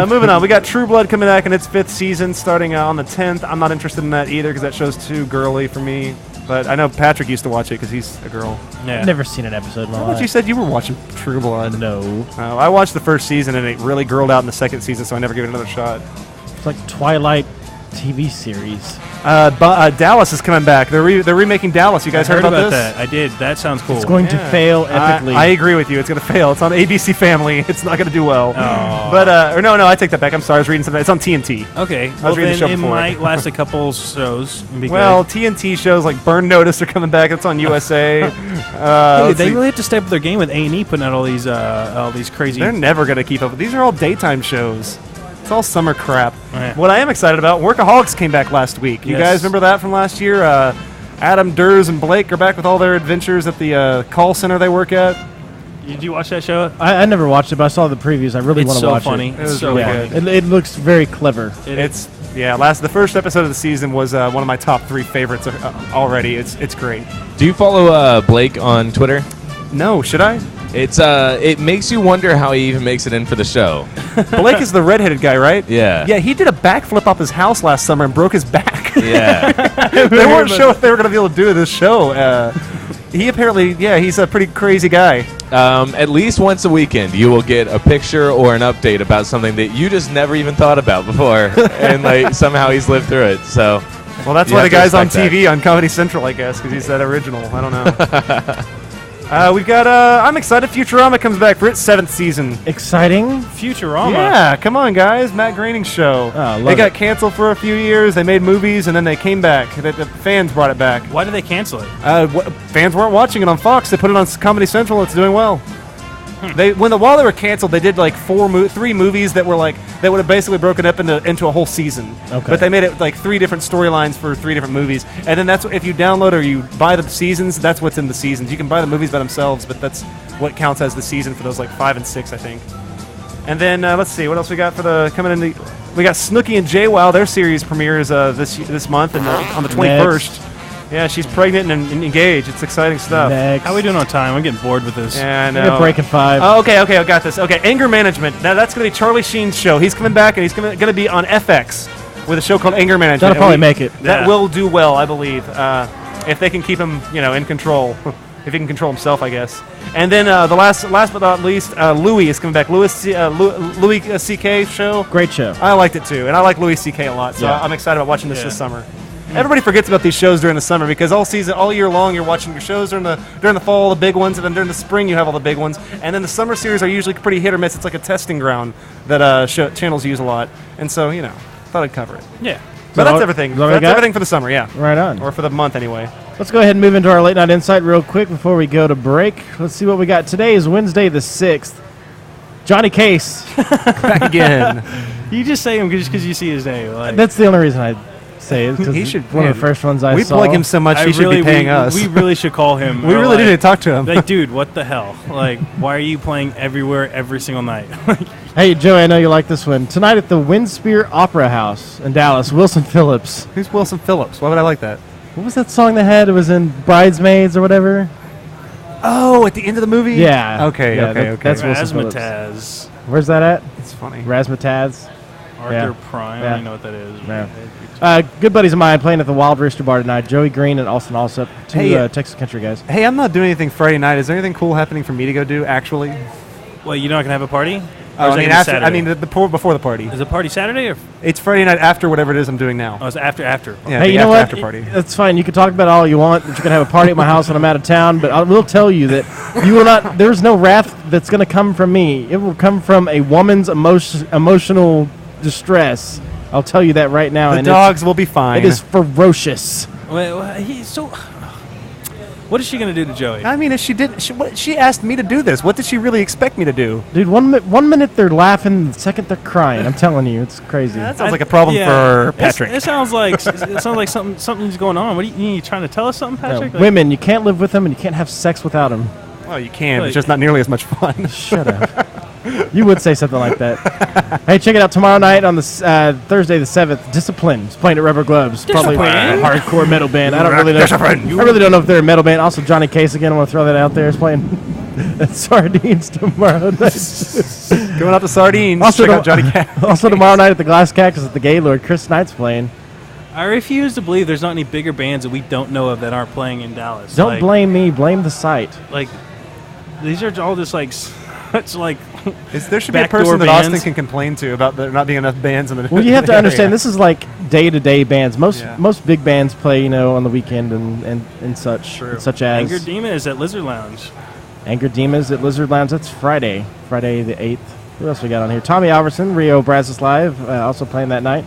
Speaker 6: Moving on, we got True Blood coming back in its 5th season starting on the 10th. I'm not interested in that either because that show's too girly for me. But I know Patrick used to watch it because he's a girl.
Speaker 7: Yeah.
Speaker 5: I've never seen an episode in my
Speaker 6: But
Speaker 5: life.
Speaker 6: you said you were watching True Blood.
Speaker 5: No.
Speaker 6: I watched the 1st season and it really girled out in the 2nd season, so I never gave it another shot.
Speaker 5: It's like Twilight TV series.
Speaker 6: Dallas is coming back. They're remaking Dallas. You guys
Speaker 7: I
Speaker 6: heard about this?
Speaker 7: that. I did. That sounds cool.
Speaker 5: It's going to fail epically.
Speaker 6: I agree with you. It's going to fail. It's on ABC Family. It's not going to do well.
Speaker 7: Oh.
Speaker 6: But no, I take that back. I'm sorry. I was reading something. It's on TNT.
Speaker 7: Okay.
Speaker 6: was
Speaker 7: Well,
Speaker 6: reading the
Speaker 7: then
Speaker 6: show
Speaker 7: it
Speaker 6: before.
Speaker 7: might last a couple shows. And be
Speaker 6: Well,
Speaker 7: good.
Speaker 6: TNT shows like Burn Notice are coming back. It's on USA.
Speaker 7: Hey,
Speaker 6: Let's
Speaker 7: they
Speaker 6: see.
Speaker 7: really have to step up their game with A&E putting out all these crazy.
Speaker 6: They're never going to keep up. These are all daytime shows. It's all summer crap.
Speaker 7: Yeah.
Speaker 6: What I am excited about, Workaholics came back last week. You
Speaker 7: Yes.
Speaker 6: guys remember that from last year? Adam, Durs, and Blake are back with all their adventures at the call center they work at.
Speaker 7: Did you watch that show?
Speaker 5: I never watched it, but I saw the previews. I really
Speaker 7: It's
Speaker 5: want to
Speaker 7: so
Speaker 5: watch
Speaker 7: funny.
Speaker 5: it.
Speaker 6: It was
Speaker 7: so
Speaker 6: really
Speaker 5: Yeah.
Speaker 6: good.
Speaker 5: It looks very clever.
Speaker 6: It's the first episode of the season was one of my top 3 favorites already. It's great.
Speaker 8: Do you follow Blake on Twitter?
Speaker 6: No, should I?
Speaker 8: It makes you wonder how he even makes it in for the show.
Speaker 6: Blake is the redheaded guy, right?
Speaker 8: Yeah.
Speaker 6: Yeah, he did a backflip off his house last summer and broke his back.
Speaker 8: Yeah.
Speaker 6: They weren't sure if they were going to be able to do this show. He apparently, he's a pretty crazy guy.
Speaker 8: At least once a weekend, you will get a picture or an update about something that you just never even thought about before, and like somehow he's lived through it. So,
Speaker 6: Well, that's
Speaker 8: You
Speaker 6: why
Speaker 8: have
Speaker 6: the
Speaker 8: to
Speaker 6: guy's on
Speaker 8: respect
Speaker 6: TV on Comedy Central, I guess, because he's that original. I don't know. We've got, I'm excited. Futurama comes back for its 7th season.
Speaker 5: Exciting.
Speaker 7: Futurama.
Speaker 6: Yeah, come on, guys. Matt Groening's show.
Speaker 5: Oh, love
Speaker 6: they got
Speaker 5: it.
Speaker 6: canceled for a few years. They made movies, and then they came back. The fans brought it back.
Speaker 7: Why did they cancel it?
Speaker 6: Fans weren't watching it on Fox. They put it on Comedy Central. It's doing well. While they were canceled, they did like 3 movies that were like that would have basically broken up into a whole season.
Speaker 5: Okay.
Speaker 6: But they made it like 3 different storylines for 3 different movies, and then that's if you download or you buy the seasons, that's what's in the seasons. You can buy the movies by themselves, but that's what counts as the season for those like 5 and 6, I think. And then let's see what else we got for the coming in. We got Snooki and JWoww. Their series premieres this month and on the 21st. Yeah, she's pregnant and engaged. It's exciting stuff.
Speaker 5: Next.
Speaker 7: How are we doing on time? I'm getting bored with this.
Speaker 6: Yeah, I
Speaker 5: We're
Speaker 6: know.
Speaker 5: breaking 5.
Speaker 6: Oh, okay, I got this. Okay, Anger Management. Now that's going to be Charlie Sheen's show. He's coming back, and he's going to be on FX with a show called Anger Management.
Speaker 5: That'll
Speaker 6: And
Speaker 5: probably make it.
Speaker 6: That
Speaker 7: Yeah.
Speaker 6: will do well, I believe, if they can keep him, in control. If he can control himself, I guess. And then the last but not least, Louis is coming back. Louis C.K. show.
Speaker 5: Great show.
Speaker 6: I liked it too, and I like Louis C.K. a lot, so
Speaker 5: Yeah.
Speaker 6: I'm excited about watching this
Speaker 7: Yeah.
Speaker 6: this summer. Everybody forgets about these shows during the summer because all year long you're watching your shows during the fall, the big ones, and then during the spring you have all the big ones, and then the summer series are usually pretty hit or miss. It's like a testing ground that channels use a lot, and so thought I'd cover it.
Speaker 7: Yeah.
Speaker 6: But
Speaker 5: that
Speaker 6: that's
Speaker 5: all-
Speaker 6: everything.
Speaker 5: is that all we
Speaker 6: That's
Speaker 5: got?
Speaker 6: everything for the summer, yeah,
Speaker 5: Right on.
Speaker 6: or for the month anyway.
Speaker 5: Let's go ahead and move into our late night insight real quick before we go to break. Let's see what we got. Today is Wednesday the 6th. Johnny Case.
Speaker 6: Back again.
Speaker 7: You just say him just because you see his name. Like,
Speaker 5: That's the only reason I say it. 'Cause
Speaker 6: He should-
Speaker 5: one of the first ones I
Speaker 6: We
Speaker 5: saw.
Speaker 6: plug him so much, he should be paying us.
Speaker 7: We really should call him.
Speaker 6: We really
Speaker 7: like,
Speaker 6: do need to talk to him.
Speaker 7: Like, dude, what the hell? Like, why are you playing everywhere every single night?
Speaker 5: Hey, Joey, I know you like this one. Tonight at the Windspear Opera House in Dallas, Wilson Phillips.
Speaker 6: Who's Wilson Phillips? Why would I like that?
Speaker 5: What was that song they had? It was in Bridesmaids or whatever?
Speaker 6: Oh, at the end of the movie?
Speaker 5: Yeah.
Speaker 6: Okay,
Speaker 5: Yeah,
Speaker 6: okay.
Speaker 5: that's Wilson Phillips.
Speaker 7: Razzmatazz.
Speaker 5: Where's that at?
Speaker 6: It's funny.
Speaker 5: Razzmatazz.
Speaker 7: Arthur
Speaker 5: Yeah.
Speaker 7: Prime.
Speaker 5: Yeah.
Speaker 7: I don't even know what that is.
Speaker 5: Yeah. Good buddies of mine playing at the Wild Rooster Bar tonight. Joey Green and Austin Alsop, two
Speaker 6: Hey,
Speaker 5: Texas country guys.
Speaker 6: Hey, I'm not doing anything Friday night. Is there anything cool happening for me to go do, actually?
Speaker 7: Well, you're not gonna have a party? Or
Speaker 6: Oh,
Speaker 7: is
Speaker 6: I
Speaker 7: that
Speaker 6: mean,
Speaker 7: gonna be
Speaker 6: after,
Speaker 7: Saturday?
Speaker 6: before the party.
Speaker 7: Is the party Saturday or?
Speaker 6: It's Friday night after whatever it is I'm doing now.
Speaker 7: Oh, it's after.
Speaker 6: Yeah,
Speaker 5: Hey,
Speaker 6: the
Speaker 5: you know what?
Speaker 6: after party.
Speaker 5: That's fine. You can talk about it all you want. That you're gonna have a party at my house when I'm out of town, but I will tell you that you will not. There's no wrath that's gonna come from me. It will come from a woman's emotional distress. I'll tell you that right now.
Speaker 6: The
Speaker 5: and
Speaker 6: dogs will be fine.
Speaker 5: It is ferocious.
Speaker 7: Well, he's so. What is she gonna do to Joey?
Speaker 6: I mean, if she asked me to do this. What did she really expect me to do?
Speaker 5: Dude, one minute they're laughing, the second they're crying. I'm telling you, it's crazy.
Speaker 6: That sounds like a problem for Patrick.
Speaker 7: It sounds like something's going on. What are you trying to tell us something,
Speaker 5: No,
Speaker 7: Patrick? Like-
Speaker 5: women, you can't live with them and you can't have sex without them.
Speaker 6: Well, you can.
Speaker 7: Like-
Speaker 6: It's just not nearly as much fun.
Speaker 5: Shut up. You would say something like that. Hey, check it out tomorrow night on the Thursday the 7th. Discipline is playing at Rubber Gloves. Probably a hardcore metal band. I really don't know if they're a metal band. Also, Johnny Case again. I want to throw that out there. Is playing at Sardines tomorrow night.
Speaker 6: Going out to Sardines. Check out Johnny Case.
Speaker 5: Also tomorrow night at the Glass Cactus at the Gaylord. Chris Knight's playing.
Speaker 7: I refuse to believe there's not any bigger bands that we don't know of that aren't playing in Dallas.
Speaker 5: Don't blame me. Blame the site.
Speaker 7: Like, these are all just like such like.
Speaker 6: There should be a person that Austin can complain to about there not being enough bands in the.
Speaker 5: Well, you have to understand this is like day-to-day bands. Most big bands play, on the weekend and such.
Speaker 7: True.
Speaker 5: Such as
Speaker 7: Anger Demon is at Lizard Lounge.
Speaker 5: Anger Demons at Lizard Lounge. That's Friday the 8th. Who else we got on here? Tommy Alverson, Rio Brazos Live, also playing that night.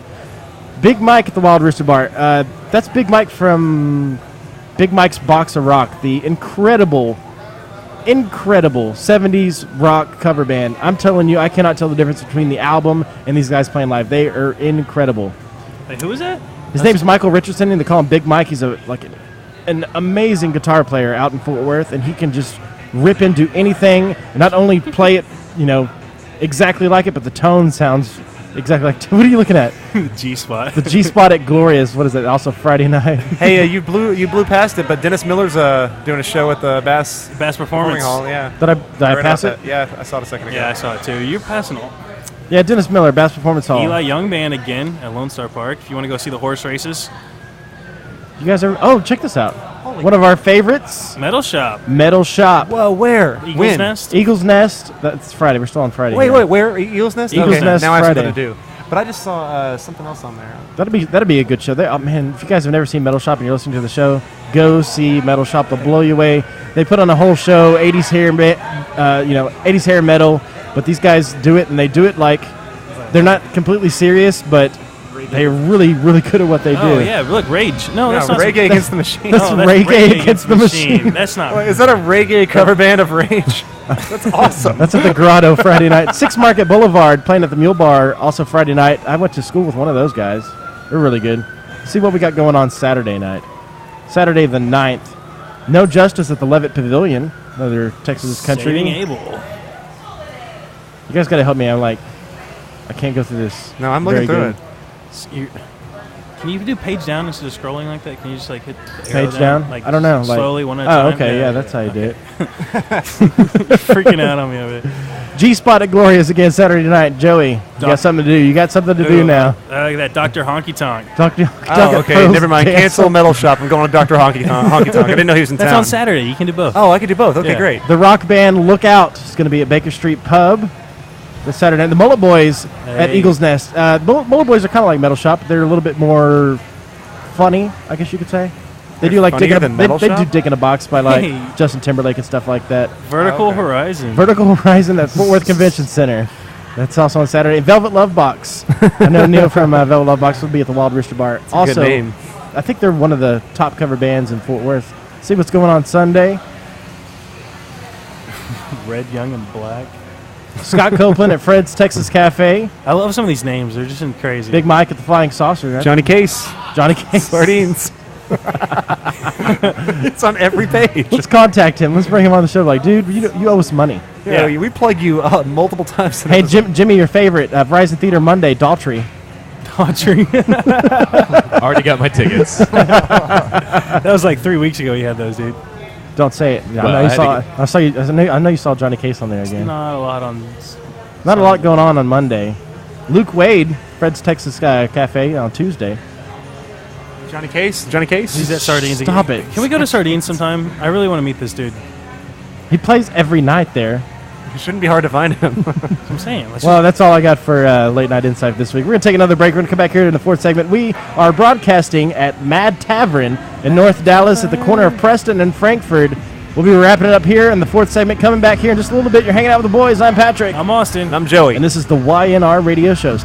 Speaker 5: Big Mike at the Wild Rooster Bar. That's Big Mike from Big Mike's Box of Rock, the incredible 70s rock cover band. I'm telling you, I cannot tell the difference between the album and these guys playing live. They are incredible.
Speaker 7: Wait, who is that?
Speaker 5: His name's Michael Richardson, and they call him Big Mike. He's an amazing guitar player out in Fort Worth, and he can just rip into anything and not only play it, exactly like it, but the tone sounds exactly like. What are you looking at?
Speaker 7: The G-Spot.
Speaker 5: The G-Spot at Glorious. What is it? Also Friday night.
Speaker 6: Hey, you blew past it, but Dennis Miller's doing a show at the Bass
Speaker 7: Performance
Speaker 6: Hall. Yeah.
Speaker 5: Did I pass it?
Speaker 6: Yeah, I saw it a second ago.
Speaker 7: Yeah, I saw it too. You're passing all.
Speaker 5: Yeah, Dennis Miller, Bass Performance Hall.
Speaker 7: Eli Young Band again at Lone Star Park. If you want to go see the horse races.
Speaker 5: You guys are. Oh, check this out. One of our favorites.
Speaker 7: Metal Shop.
Speaker 6: Whoa, where?
Speaker 7: Eagle's Nest.
Speaker 5: Eagle's Nest. That's Friday. We're still on Friday.
Speaker 6: Wait, where? Eagle's Nest?
Speaker 5: Eagle's Nest
Speaker 6: now I have
Speaker 5: Friday.
Speaker 6: something to do. But I just saw something else on there.
Speaker 5: That'd be a good show. Man, if you guys have never seen Metal Shop and you're listening to the show, go see Metal Shop. They'll blow you away. They put on a whole show, 80s hair, 80s hair metal. But these guys do it, and they do it like they're not completely serious, but they're really, really good at what they do.
Speaker 7: Oh yeah, look, Rage. No, that's not
Speaker 6: Reggae Against the Machine.
Speaker 5: That's Reggae Against the Machine.
Speaker 7: That's not.
Speaker 6: Wait, is that a reggae cover band of Rage? That's awesome.
Speaker 5: That's at the Grotto Friday night. 6 Market Boulevard, playing at the Mule Bar, also Friday night. I went to school with one of those guys. They're really good. See what we got going on Saturday night. Saturday the 9th. No Justice at the Levitt Pavilion, another Texas country.
Speaker 7: Saving Abel.
Speaker 5: You guys got to help me. I can't go through this.
Speaker 6: No, I'm looking through it.
Speaker 7: Can you do page down instead of scrolling like that? Can you just hit the
Speaker 5: Page down?
Speaker 7: Like,
Speaker 5: I don't know.
Speaker 7: Slowly, one at a time.
Speaker 5: Oh, okay. Yeah, that's how you do it.
Speaker 7: Freaking out on me of it.
Speaker 5: G-Spot at Glorious again Saturday night. Joey, you got something to do. You got something to do now.
Speaker 7: That Dr. Honky Tonk.
Speaker 6: Okay. Never mind. Cancel Metal Shop. I'm going to Dr. Honky Tonk. I didn't know he was in town.
Speaker 7: That's on Saturday. You can do both.
Speaker 6: Oh, I can do both. Okay, great.
Speaker 5: The rock band Lookout is going to be at Baker Street Pub this Saturday. The Mullet Boys at Eagle's Nest. Mullet Boys are kind of like Metal Shop. They're a little bit more funny, I guess you could say. They do like digging a box by like Justin Timberlake and stuff like that.
Speaker 7: Vertical Horizon.
Speaker 5: Vertical Horizon at Fort Worth Convention Center. That's also on Saturday. Velvet Love Box. I know Neil from Velvet Love Box will be at the Wild Rooster Bar.
Speaker 6: That's also, a good name.
Speaker 5: I think they're one of the top cover bands in Fort Worth. See what's going on Sunday.
Speaker 7: Red, Young, and Black.
Speaker 5: Scott Copeland at Fred's Texas Cafe.
Speaker 7: I love some of these names. They're just crazy.
Speaker 5: Big Mike at the Flying Saucer. Right?
Speaker 6: Johnny Case.
Speaker 5: Sardines.
Speaker 6: It's on every page.
Speaker 5: Let's contact him. Let's bring him on the show. Like, dude, you owe us money.
Speaker 6: Yeah, we plug you multiple times.
Speaker 5: Hey, Jimmy, your favorite, Verizon Theater Monday, Daltrey.
Speaker 8: Already got my tickets.
Speaker 7: That was like 3 weeks ago you had those, dude.
Speaker 5: Don't say it. Yeah, I know you saw Johnny Case on there again.
Speaker 7: Not a lot on.
Speaker 5: Not a lot going on Monday. Luke Wade, Fred's Texas Cafe on Tuesday.
Speaker 6: Johnny Case.
Speaker 7: He's at Sardines.
Speaker 5: Stop it.
Speaker 7: Can we go to Sardines sometime? I really want to meet this dude.
Speaker 5: He plays every night there.
Speaker 6: It shouldn't be hard to find him.
Speaker 7: I'm saying.
Speaker 5: That's all I got for Late Night Insight this week. We're going to take another break. We're going to come back here in the fourth segment. We are broadcasting at Mad Tavern in North Dallas at the corner of Preston and Frankfurt. We'll be wrapping it up here in the fourth segment. Coming back here in just a little bit. You're hanging out with the boys. I'm Patrick.
Speaker 7: I'm Austin.
Speaker 6: I'm Joey.
Speaker 5: And this is the YNR Radio Show.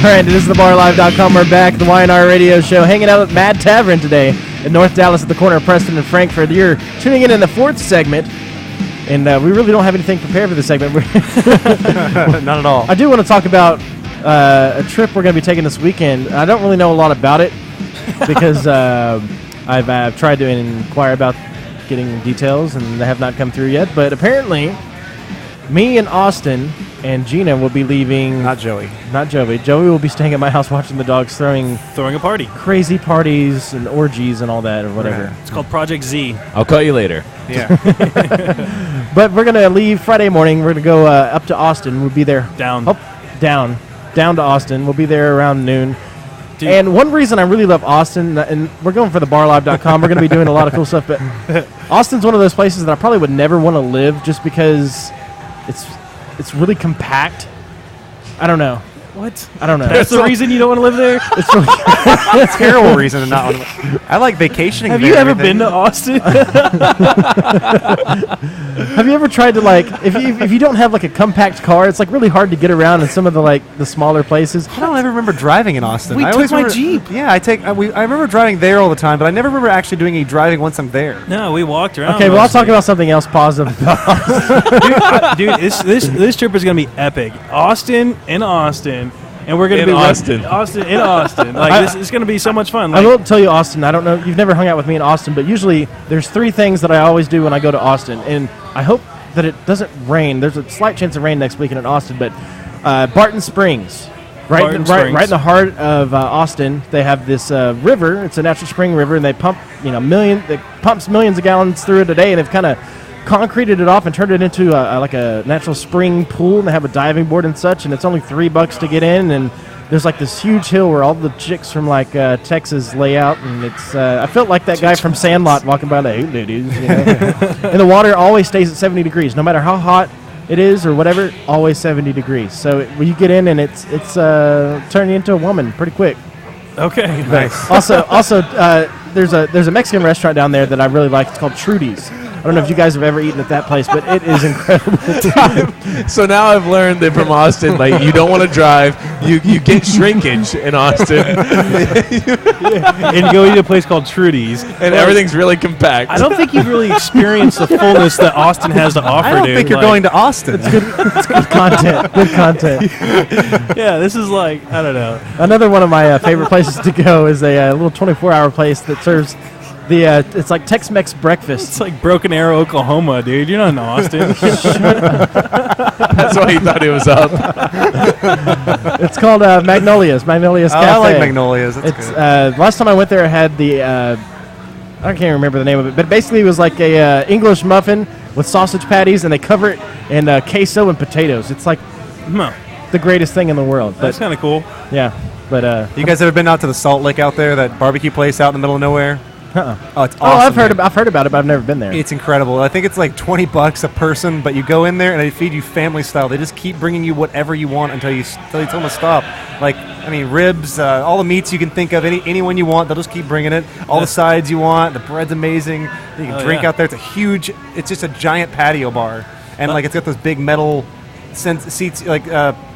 Speaker 5: right, it is thebarlive.com. We're back, the YNR Radio Show, hanging out at Mad Tavern today in North Dallas at the corner of Preston and Frankfurt. You're tuning in the fourth segment, and we really don't have anything prepared for this segment.
Speaker 6: Not at all.
Speaker 5: I do want to talk about a trip we're going to be taking this weekend. I don't really know a lot about it because I've tried to inquire about getting details, and they have not come through yet. But apparently, me and Austin and Gina will be leaving.
Speaker 6: Not Joey.
Speaker 5: Not Joey. Joey will be staying at my house watching the dogs throwing
Speaker 7: a party.
Speaker 5: Crazy parties and orgies and all that or whatever.
Speaker 6: Right.
Speaker 7: It's called Project Z.
Speaker 8: I'll call you later.
Speaker 6: Yeah.
Speaker 5: But we're going to leave Friday morning. We're going to go up to Austin. We'll be there.
Speaker 7: Down
Speaker 5: to Austin. We'll be there around noon.
Speaker 7: Dude.
Speaker 5: And one reason I really love Austin, and we're going for thebarlive.com. We're going to be doing a lot of cool stuff, but Austin's one of those places that I probably would never want to live just because it's really compact. I don't know.
Speaker 7: What?
Speaker 5: I don't know.
Speaker 7: That's the reason you don't want to live there?
Speaker 5: It's really
Speaker 6: That's a terrible reason to not want to. I like vacationing.
Speaker 7: Have
Speaker 6: there
Speaker 7: you
Speaker 6: and
Speaker 7: ever
Speaker 6: everything.
Speaker 7: been to Austin?
Speaker 5: Have you ever tried to if you don't have like a compact car, it's like really hard to get around in some of the smaller places.
Speaker 6: I don't ever remember driving in Austin.
Speaker 7: We
Speaker 6: I
Speaker 7: took
Speaker 6: always
Speaker 7: my
Speaker 6: remember-
Speaker 7: Jeep.
Speaker 6: Yeah, I remember driving there all the time, but I never remember actually doing any driving once I'm there.
Speaker 7: No, we walked around.
Speaker 5: Okay, well I'll
Speaker 7: mostly.
Speaker 5: talk about something else positive.
Speaker 7: Dude, this trip is gonna be epic. Austin, and we're gonna
Speaker 8: In
Speaker 7: be
Speaker 8: Austin.
Speaker 7: in Austin. Like this is gonna be so much fun.
Speaker 5: I
Speaker 7: Like,
Speaker 5: will tell you, Austin, I don't know, you've never hung out with me in Austin, but usually there's three things that I always do when I go to Austin, and I hope that it doesn't rain. There's a slight chance of rain next weekend in Austin, but Barton Springs, right in the heart of Austin, they have this river. It's a natural spring river, and they pump it pumps millions of gallons through it a day, and they've kind of concreted it off and turned it into like a natural spring pool, and they have a diving board and such, and it's only $3 to get in, and there's like this huge hill where all the chicks from like Texas lay out, and it's I felt like that guy from Sandlot walking by the doo-doos, and the water always stays at 70 degrees, no matter how hot it is or whatever, always 70 degrees. So when you get in, and it's turning you into a woman pretty quick.
Speaker 7: okay,
Speaker 6: Nice.
Speaker 5: Also, there's a Mexican restaurant down there that I really like. It's called Trudy's. I don't know if you guys have ever eaten at that place, but it is incredible.
Speaker 8: So now I've learned that from Austin, like you don't want to drive. You get shrinkage in Austin,
Speaker 7: and you go eat a place called Trudy's,
Speaker 8: and everything's really compact.
Speaker 7: I don't think you've really experienced the fullness that Austin has to offer.
Speaker 6: I don't
Speaker 7: dude.
Speaker 6: think you're
Speaker 7: Like,
Speaker 6: going to Austin.
Speaker 5: Good content. Good content.
Speaker 7: Yeah, this is like I don't know.
Speaker 5: Another one of my favorite places to go is a little 24-hour place that serves it's like Tex-Mex breakfast.
Speaker 7: It's like Broken Arrow, Oklahoma, dude. You're not in Austin.
Speaker 8: That's why he thought he was up.
Speaker 5: It's called Magnolia's Cafe.
Speaker 6: I like Magnolia's. That's
Speaker 5: It's
Speaker 6: good.
Speaker 5: last time I went there, I had the I can't remember the name of it, but basically it was like a English muffin with sausage patties, and they cover it in queso and potatoes. It's like
Speaker 7: No,
Speaker 5: the greatest thing in the world.
Speaker 7: that's
Speaker 5: But
Speaker 7: kind of cool.
Speaker 5: yeah, but
Speaker 6: You guys ever been out to the Salt Lake out there, that barbecue place out in the middle of nowhere? Oh, it's awesome.
Speaker 5: I've heard
Speaker 6: man.
Speaker 5: about it, but I've never been there.
Speaker 6: It's incredible. I think it's like $20 a person, but you go in there and they feed you family style. They just keep bringing you whatever you want until you tell them to stop. Like, I mean, ribs, all the meats you can think of, anyone you want, they'll just keep bringing it. All the sides you want. The bread's amazing. You can drink out there. It's just a giant patio bar, and like it's got those big metal seats, like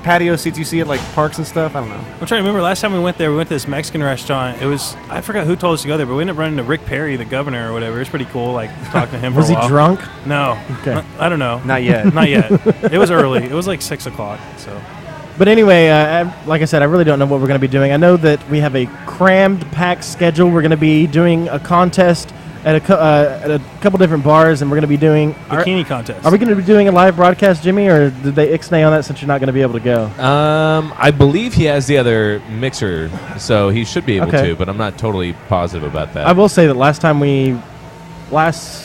Speaker 6: patio seats you see at like parks and stuff. I don't know.
Speaker 7: I'm trying to remember last time we went there. We went to this Mexican restaurant. It was I forgot who told us to go there, but we ended up running into Rick Perry, the governor or whatever. It was pretty cool. Like talking to him.
Speaker 5: Was
Speaker 7: for a
Speaker 5: he
Speaker 7: while.
Speaker 5: drunk?
Speaker 7: No.
Speaker 5: Okay.
Speaker 7: I don't know.
Speaker 6: Not yet.
Speaker 7: Not yet. It was early. It was like 6 o'clock. So
Speaker 5: But anyway, like I said, I really don't know what we're going to be doing. I know that we have a crammed, packed schedule. We're going to be doing a contest at a couple different bars, and we're going to be doing
Speaker 7: bikini contest.
Speaker 5: Are we going to be doing a live broadcast, Jimmy, or did they ixnay on that since you're not going to be able to go?
Speaker 8: I believe he has the other mixer, so he should be able
Speaker 5: Okay.
Speaker 8: to, but I'm not totally positive about that.
Speaker 5: I will say that last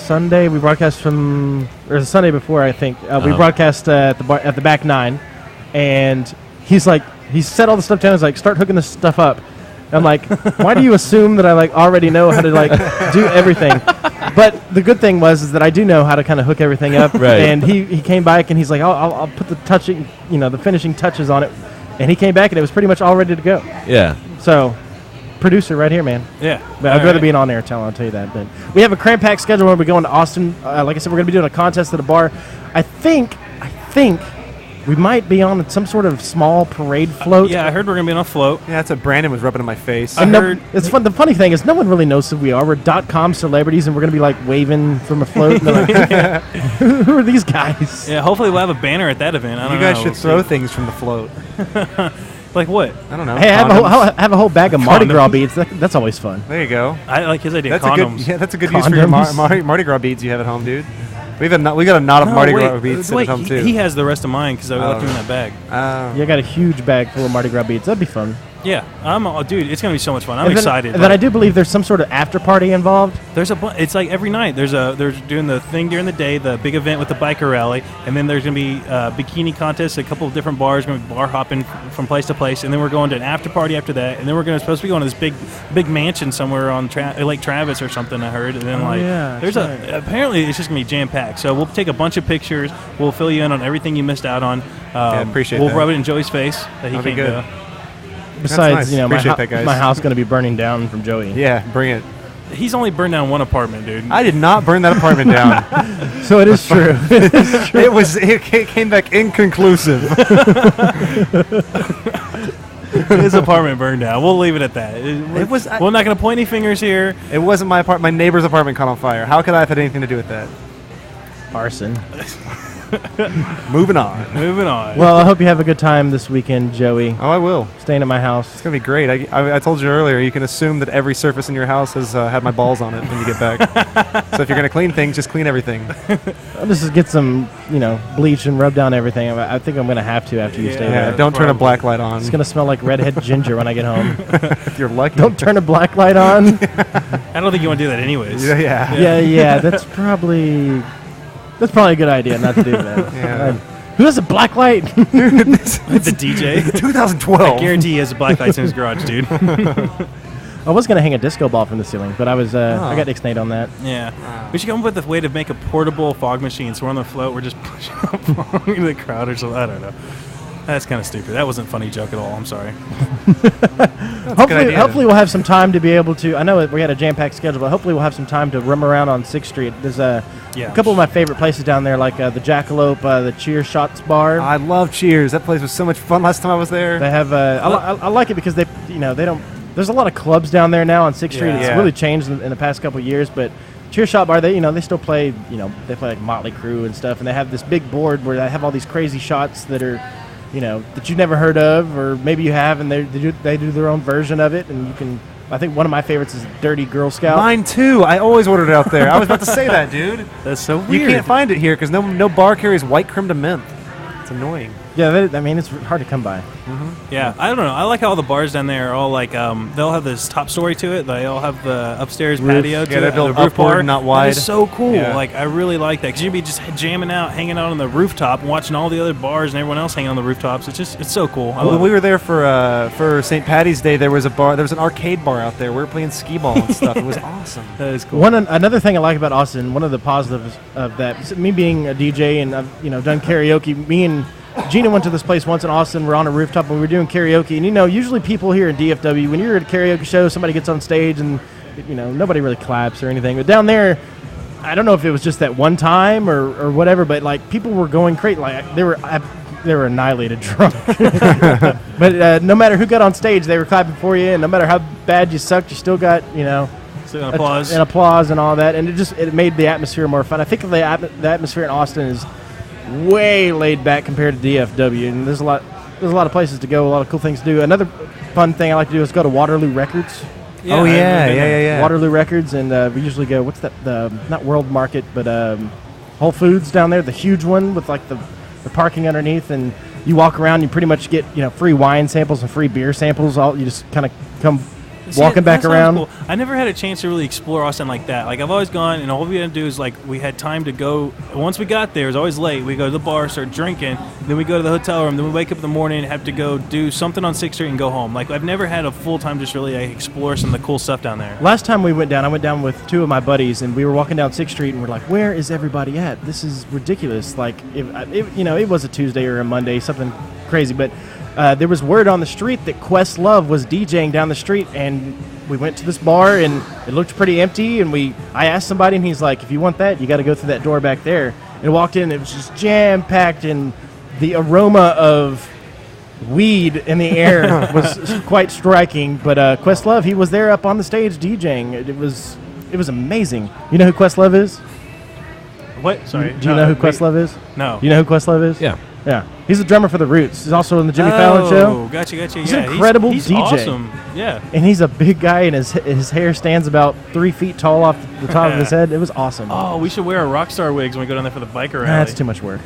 Speaker 5: Sunday we broadcast or the Sunday before, I think we broadcast at the back nine, and he set all the stuff down. He's like, start hooking this stuff up. I'm like, why do you assume that I like already know how to like do everything? But the good thing is that I do know how to kind of hook everything up.
Speaker 8: Right.
Speaker 5: And he came back and he's like, I'll put the the finishing touches on it. And he came back and it was pretty much all ready to go.
Speaker 8: Yeah.
Speaker 5: So, producer right here, man.
Speaker 7: Yeah.
Speaker 5: But I'd rather be an on-air talent, I'll tell you that. But we have a cram-packed schedule where we're going to Austin. Like I said, we're going to be doing a contest at a bar. I think we might be on some sort of small parade float.
Speaker 7: Yeah, I heard we're going to be on a float.
Speaker 6: Yeah, that's what Brandon was rubbing in my face.
Speaker 5: And it's fun. The funny thing is, no one really knows who we are. We're .com celebrities, and we're going to be like waving from a float. And they're like, who are these guys?
Speaker 7: Yeah, hopefully we'll have a banner at that event. I don't
Speaker 6: You
Speaker 7: know.
Speaker 6: guys should throw things from the float.
Speaker 7: Like what?
Speaker 6: I don't know.
Speaker 5: Hey, I have a whole bag of Mardi Gras beads. That's always fun.
Speaker 6: There you go.
Speaker 7: I like his idea.
Speaker 6: That's
Speaker 7: Condoms.
Speaker 6: that's a good use for your
Speaker 5: Condoms.
Speaker 6: Mardi Gras beads you have at home, dude. We got a knot of Mardi Gras beads sitting at home too.
Speaker 7: He has the rest of mine because I left him in that bag.
Speaker 5: Yeah, I got a huge bag full of Mardi Gras beads. That'd be fun.
Speaker 7: Yeah, dude, it's gonna be so much fun. I'm excited.
Speaker 5: And then I do believe there's some sort of after party involved.
Speaker 7: There's it's like every night. They're doing the thing during the day, the big event with the biker rally, and then there's gonna be bikini contests, a couple of different bars, gonna be bar hopping from place to place, and then we're going to an after party after that, and then we're supposed to be going to this big mansion somewhere on Lake Travis or something. I heard, and then apparently it's just gonna be jam packed. So we'll take a bunch of pictures. We'll fill you in on everything you missed out on.
Speaker 6: Appreciate
Speaker 7: We'll
Speaker 6: that.
Speaker 7: rub it in Joey's face that he
Speaker 6: That'd be
Speaker 7: can't
Speaker 6: good.
Speaker 7: go.
Speaker 5: Besides,
Speaker 6: nice. Appreciate that, guys.
Speaker 5: my house going to be burning down from Joey.
Speaker 6: Yeah, bring it.
Speaker 7: He's only burned down one apartment, dude.
Speaker 6: I did not burn that apartment down.
Speaker 5: So it is true.
Speaker 6: It came back inconclusive.
Speaker 7: His apartment burned down. We'll leave it at that. We're not going to point any fingers here.
Speaker 6: It wasn't my apartment. My neighbor's apartment caught on fire. How could I have had anything to do with that?
Speaker 5: Arson.
Speaker 6: Moving on.
Speaker 5: Well, I hope you have a good time this weekend, Joey.
Speaker 6: Oh, I will.
Speaker 5: Staying at my house.
Speaker 6: It's gonna be great. I told you earlier. You can assume that every surface in your house has had my balls on it when you get back. So if you're gonna clean things, just clean everything.
Speaker 5: I'll just get some, bleach and rub down everything. I think I'm gonna have to after you stay
Speaker 6: Yeah.
Speaker 5: there.
Speaker 6: Don't turn a black light on.
Speaker 5: It's gonna smell like redhead ginger when I get home.
Speaker 6: If you're lucky.
Speaker 5: Don't turn a black light on.
Speaker 7: I don't think you want to do that anyways.
Speaker 6: Yeah.
Speaker 5: That's probably a good idea not to do that.
Speaker 6: Yeah.
Speaker 5: Who has a black light?
Speaker 7: The DJ.
Speaker 6: 2012.
Speaker 7: I guarantee he has a black light in his garage, dude.
Speaker 5: I was gonna hang a disco ball from the ceiling, but I got ixnayed on that.
Speaker 7: Yeah. We should come up with a way to make a portable fog machine. So we're on the float, we're just pushing up fog into the crowd or something. I don't know. That's kind of stupid. That wasn't a funny joke at all. I'm sorry.
Speaker 5: Hopefully we'll have some time to be able to. I know we had a jam-packed schedule, but hopefully we'll have some time to roam around on 6th Street. There's a couple of my favorite places down there, like the Jackalope, the Cheers Shots Bar.
Speaker 6: I love Cheers. That place was so much fun last time I was there.
Speaker 5: They have. I like it because they don't. There's a lot of clubs down there now on 6th Street. It's really changed in the past couple of years, but. Cheer Shot Bar, they still play. They play like Motley Crue and stuff, and they have this big board where they have all these crazy shots that are. That you've never heard of, or maybe you have, and they do their own version of it, and you can. I think one of my favorites is Dirty Girl Scout.
Speaker 6: Mine too. I always ordered it out there. I was about to say that, dude.
Speaker 7: That's so weird.
Speaker 6: You can't find it here because no bar carries white creme de menthe. It's annoying.
Speaker 5: Yeah, it's hard to come by.
Speaker 7: Yeah, I don't know. I like how all the bars down there are all like they'll have this top story to it. They all have the upstairs patio.
Speaker 6: Yeah, they're built
Speaker 7: the roof
Speaker 6: upward,
Speaker 7: bar.
Speaker 6: not wide.
Speaker 7: It's so cool.
Speaker 6: Yeah.
Speaker 7: Like I really like that because you'd be just jamming out, hanging out on the rooftop, and watching all the other bars and everyone else hanging on the rooftops. It's so cool.
Speaker 6: When we were there for St. Patty's Day, there was a bar. There was an arcade bar out there. We were playing skee ball and stuff. It was awesome.
Speaker 7: That is cool.
Speaker 5: Another thing I like about Austin, one of the positives of that, me being a DJ and I've done karaoke. Me and Gina went to this place once in Austin. We're on a rooftop and we were doing karaoke. And usually people here in DFW, when you're at a karaoke show, somebody gets on stage and nobody really claps or anything. But down there, I don't know if it was just that one time or whatever, but like people were going crazy. Like they were annihilated drunk. But no matter who got on stage, they were clapping for you, and no matter how bad you sucked, you still got
Speaker 7: So applause.
Speaker 5: and applause and all that, and it made the atmosphere more fun. I think the atmosphere in Austin is way laid back compared to DFW, and there's a lot of places to go, a lot of cool things to do. Another fun thing I like to do is go to Waterloo Records.
Speaker 6: Yeah.
Speaker 5: Waterloo Records, and we usually go. What's that? Not World Market, but Whole Foods down there, the huge one with like the parking underneath, and you walk around. You pretty much get free wine samples and free beer samples. You just kind of come. Walking back around.
Speaker 7: Cool. I never had a chance to really explore Austin like that. Like I've always gone, and all we had to do is we had time to go. Once we got there, it was always late. We go to the bar, start drinking, then we go to the hotel room. Then we wake up in the morning and have to go do something on 6th Street and go home. Like I've never had a full time just really explore some of the cool stuff down there.
Speaker 5: Last time we went down, I went down with two of my buddies, and we were walking down 6th Street, and we're like, "Where is everybody at? This is ridiculous!" Like it was a Tuesday or a Monday, something crazy, but. There was word on the street that Questlove was DJing down the street, and we went to this bar, and it looked pretty empty, and I asked somebody, and he's like, if you want that, you got to go through that door back there. And walked in, and it was just jam-packed, and the aroma of weed in the air was quite striking. But Questlove, he was there up on the stage DJing. It was amazing. You know who Questlove is?
Speaker 7: What? Sorry.
Speaker 5: Do you know who Questlove is?
Speaker 7: No.
Speaker 5: You know who Questlove is?
Speaker 8: Yeah.
Speaker 5: Yeah. He's the drummer for The Roots. He's also in the Jimmy Fallon Show.
Speaker 7: Oh, gotcha.
Speaker 5: He's
Speaker 7: Yeah,
Speaker 5: an incredible
Speaker 7: he's
Speaker 5: DJ.
Speaker 7: Awesome. Yeah.
Speaker 5: And he's a big guy, and his hair stands about 3 feet tall off the top of his head. It was awesome.
Speaker 7: Oh, we should wear our rock star wigs when we go down there for the biker rally.
Speaker 5: That's too much work.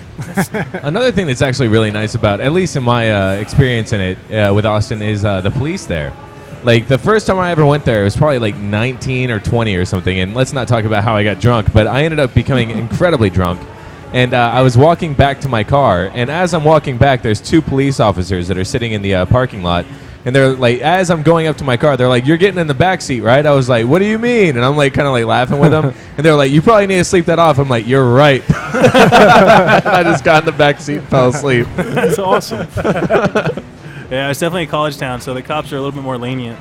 Speaker 8: Another thing that's actually really nice about, at least in my experience in it with Austin, is the police there. Like, the first time I ever went there, it was probably like 19 or 20 or something, and let's not talk about how I got drunk, but I ended up becoming incredibly drunk. And I was walking back to my car, and as I'm walking back, there's 2 police officers that are sitting in the parking lot. And they're like, as I'm going up to my car, they're like, "You're getting in the back seat, right?" I was like, "What do you mean?" And I'm like, kind of like laughing with them. And they're like, "You probably need to sleep that off." I'm like, "You're right." I just got in the back seat and fell asleep.
Speaker 7: That's awesome. Yeah, it's definitely a college town, so the cops are a little bit more lenient.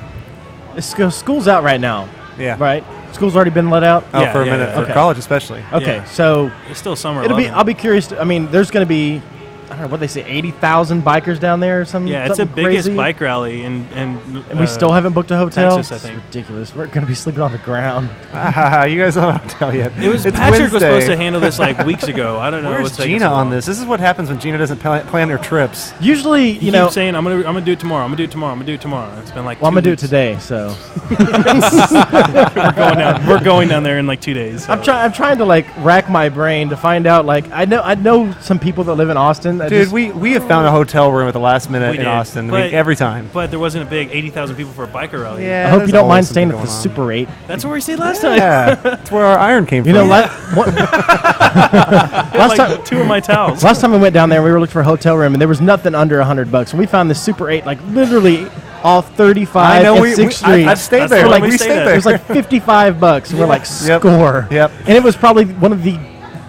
Speaker 5: School's out right now.
Speaker 6: Yeah.
Speaker 5: Right? School's already been let out?
Speaker 6: Oh,
Speaker 7: Yeah,
Speaker 6: for a
Speaker 7: yeah,
Speaker 6: minute.
Speaker 7: yeah.
Speaker 6: For
Speaker 5: Okay.
Speaker 6: college especially.
Speaker 5: Okay,
Speaker 7: Yeah.
Speaker 5: so
Speaker 7: It's still summer.
Speaker 5: I'll be curious. There's going to be, I don't know what they say, 80,000 bikers down there or something.
Speaker 7: Yeah, it's the
Speaker 5: something
Speaker 7: biggest
Speaker 5: crazy.
Speaker 7: bike rally, and
Speaker 5: And we still haven't booked a hotel.
Speaker 7: Texas, I think.
Speaker 5: It's ridiculous. We're going to be sleeping on the ground.
Speaker 6: You guys don't have to tell yet.
Speaker 7: It was
Speaker 6: It's
Speaker 7: Patrick was
Speaker 6: Wednesday.
Speaker 7: supposed to handle this like weeks ago. I don't know.
Speaker 6: Where's
Speaker 7: what's taking
Speaker 6: Gina
Speaker 7: so
Speaker 6: on
Speaker 7: long.
Speaker 6: this? This is what happens when Gina doesn't plan her trips.
Speaker 5: Usually,
Speaker 7: He
Speaker 5: you know,
Speaker 7: keeps saying, I'm gonna do it tomorrow. I'm gonna do it tomorrow. I'm gonna do it tomorrow. It's been like.
Speaker 5: well, I'm
Speaker 7: 2
Speaker 5: going to do it
Speaker 7: weeks.
Speaker 5: today, so.
Speaker 7: We're going down there in like 2 days. So.
Speaker 5: I'm trying to, like, rack my brain to find out, like, I know some people that live in Austin.
Speaker 6: Dude, we have found a hotel room at the last minute
Speaker 7: We
Speaker 6: in
Speaker 7: did.
Speaker 6: Austin.
Speaker 7: But-
Speaker 6: Every time.
Speaker 7: But there wasn't a big 80,000 people for a biker rally.
Speaker 6: Yeah.
Speaker 5: I hope you
Speaker 6: there's
Speaker 5: don't mind
Speaker 6: always
Speaker 5: staying
Speaker 6: something
Speaker 5: at the
Speaker 6: going on.
Speaker 5: Super 8.
Speaker 7: That's where we stayed last time.
Speaker 6: Yeah, that's where our iron came
Speaker 5: You
Speaker 6: from.
Speaker 5: know, last time...
Speaker 7: Like 2 of my towels.
Speaker 5: Last time we went down there, we were looking for a hotel room, and there was nothing under $100. And we found the Super 8, like literally off 35
Speaker 6: I know,
Speaker 5: and
Speaker 6: we-
Speaker 5: 6th Street.
Speaker 6: I've stayed
Speaker 7: That's
Speaker 6: there.
Speaker 7: the
Speaker 6: Like,
Speaker 7: one
Speaker 6: we
Speaker 7: we
Speaker 6: stayed
Speaker 7: stayed at.
Speaker 6: there.
Speaker 5: It was like $55, and we're like,
Speaker 6: Yep.
Speaker 5: score.
Speaker 6: Yep.
Speaker 5: And it was probably one of the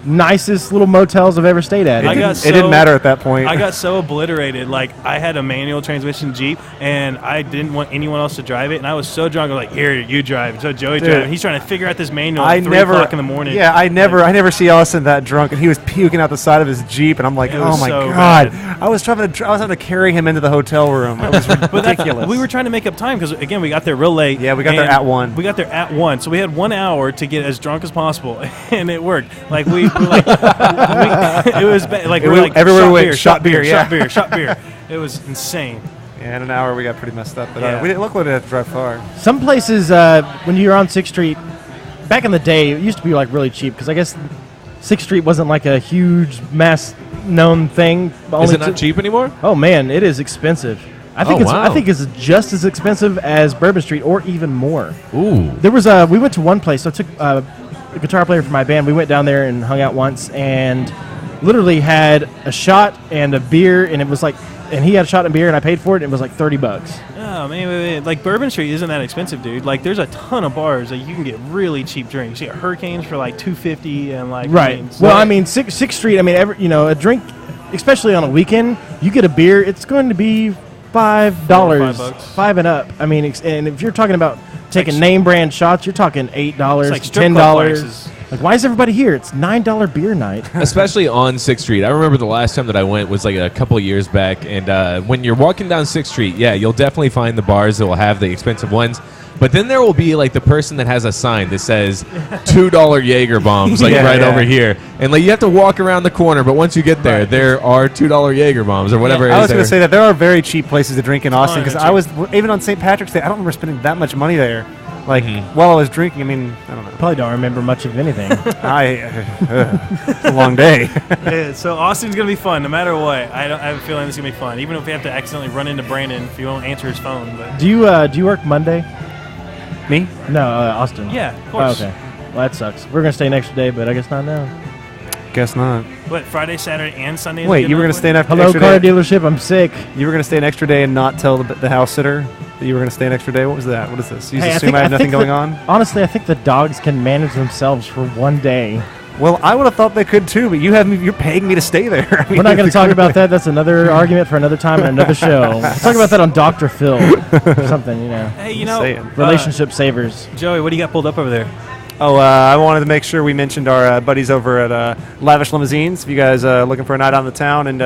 Speaker 5: nicest little motels I've ever stayed at.
Speaker 7: I
Speaker 6: It
Speaker 7: got
Speaker 6: didn't matter at that point.
Speaker 7: I got so obliterated. Like, I had a manual transmission Jeep, and I didn't want anyone else to drive it. And I was so drunk, I was like, "Here, you drive." So Joey
Speaker 6: Dude.
Speaker 7: drove. He's trying to figure out this manual
Speaker 6: I
Speaker 7: at 3
Speaker 6: never
Speaker 7: o'clock in the morning.
Speaker 6: Yeah, I never see Austin that drunk, and he was puking out the side of his Jeep, and I'm like,
Speaker 7: It
Speaker 6: oh
Speaker 7: was
Speaker 6: my
Speaker 7: so
Speaker 6: god!
Speaker 7: bad.
Speaker 6: I was having to carry him into the hotel room. It was
Speaker 7: But
Speaker 6: ridiculous.
Speaker 7: we were trying to make up time because, again, we got there real late.
Speaker 6: Yeah, we got there
Speaker 7: and
Speaker 6: at 1.
Speaker 7: We got there at 1, so we had 1 hour to get as drunk as possible, and it worked. Like, we were like, it was like, we were like,
Speaker 6: everywhere we went,
Speaker 7: beer,
Speaker 6: shot beer, yeah.
Speaker 7: shot beer, shot beer. It was insane.
Speaker 6: Yeah, in an hour we got pretty messed up, but
Speaker 7: Yeah.
Speaker 6: we didn't look like we didn't have to drive far.
Speaker 5: Some places, when you're on 6th Street, back in the day, it used to be like really cheap because I guess 6th Street wasn't like a huge mass known thing.
Speaker 8: Is
Speaker 5: Only
Speaker 8: it not cheap anymore?
Speaker 5: Oh man, it is expensive. I think
Speaker 8: Oh, wow.
Speaker 5: I think it's just as expensive as Bourbon Street or even more.
Speaker 8: Ooh.
Speaker 5: There was we went to one place. So I took a guitar player for my band. We went down there and hung out once, and literally had a shot and a beer, and it was like, and he had a shot and beer, and I paid for it, and it was like $30.
Speaker 7: Oh, man, wait. Like, Bourbon Street isn't that expensive, dude. Like, there's a ton of bars that you can get really cheap drinks. You get Hurricanes for like $2.50 and like.
Speaker 5: Right.
Speaker 7: so-
Speaker 5: Well, I mean, Sixth Street. I mean, a drink, especially on a weekend, you get a beer, it's going to be $5,
Speaker 7: $5.
Speaker 5: $5 and up. I mean, and if you're talking about taking name brand shots, you're talking $8,
Speaker 7: like strip
Speaker 5: $10.
Speaker 7: club prices.
Speaker 5: Like, why is everybody here? It's $9 beer night.
Speaker 8: Especially on 6th Street. I remember the last time that I went was like a couple of years back. And when you're walking down 6th Street, yeah, you'll definitely find the bars that will have the expensive ones. But then there will be like the person that has a sign that says $2 Jaeger bombs, like
Speaker 6: Yeah,
Speaker 8: right
Speaker 6: yeah.
Speaker 8: over here. And like you have to walk around the corner, but once you get there, there are $2 Jaeger bombs or whatever it is.
Speaker 6: I was going to
Speaker 8: there.
Speaker 6: say that there are very cheap places to drink in Austin
Speaker 7: they're
Speaker 6: because I was even on St. Patrick's Day. I don't remember spending that much money there. Like while I was drinking, I mean, I don't know.
Speaker 5: Probably don't remember much of anything.
Speaker 6: It's a long day.
Speaker 7: Yeah, so Austin's gonna be fun no matter what. I have a feeling it's gonna be fun, even if we have to accidentally run into Brandon if he won't answer his phone. But
Speaker 5: do you work Monday?
Speaker 6: Me?
Speaker 5: No, Austin.
Speaker 7: yeah, of
Speaker 5: Oh,
Speaker 7: course.
Speaker 5: okay. Well, that sucks. We're gonna stay an extra day, but I guess not now.
Speaker 6: Guess not.
Speaker 7: What, Friday, Saturday, and Sunday? is
Speaker 6: Wait,
Speaker 7: good
Speaker 6: you were
Speaker 7: enough
Speaker 6: going to stay an
Speaker 7: for
Speaker 6: extra
Speaker 5: Hello, car
Speaker 6: day?
Speaker 5: dealership. I'm sick.
Speaker 6: You were going to stay an extra day and not tell the house sitter that you were going to stay an extra day? What was that? What is this? You just assume I have nothing going on?
Speaker 5: Honestly, I think the dogs can manage themselves for one day.
Speaker 6: Well, I would have thought they could too, but you're paying me to stay there. I mean,
Speaker 5: We're not going to talk about that. That's another argument for another time and another show. We'll talk about that on Dr. Phil or something, you know.
Speaker 7: Hey, you know,
Speaker 6: Saying.
Speaker 5: Relationship savers.
Speaker 7: Joey, what do you got pulled up over there?
Speaker 6: Oh, I wanted to make sure we mentioned our buddies over at Lavish Limousines. If you guys are looking for a night out in the town and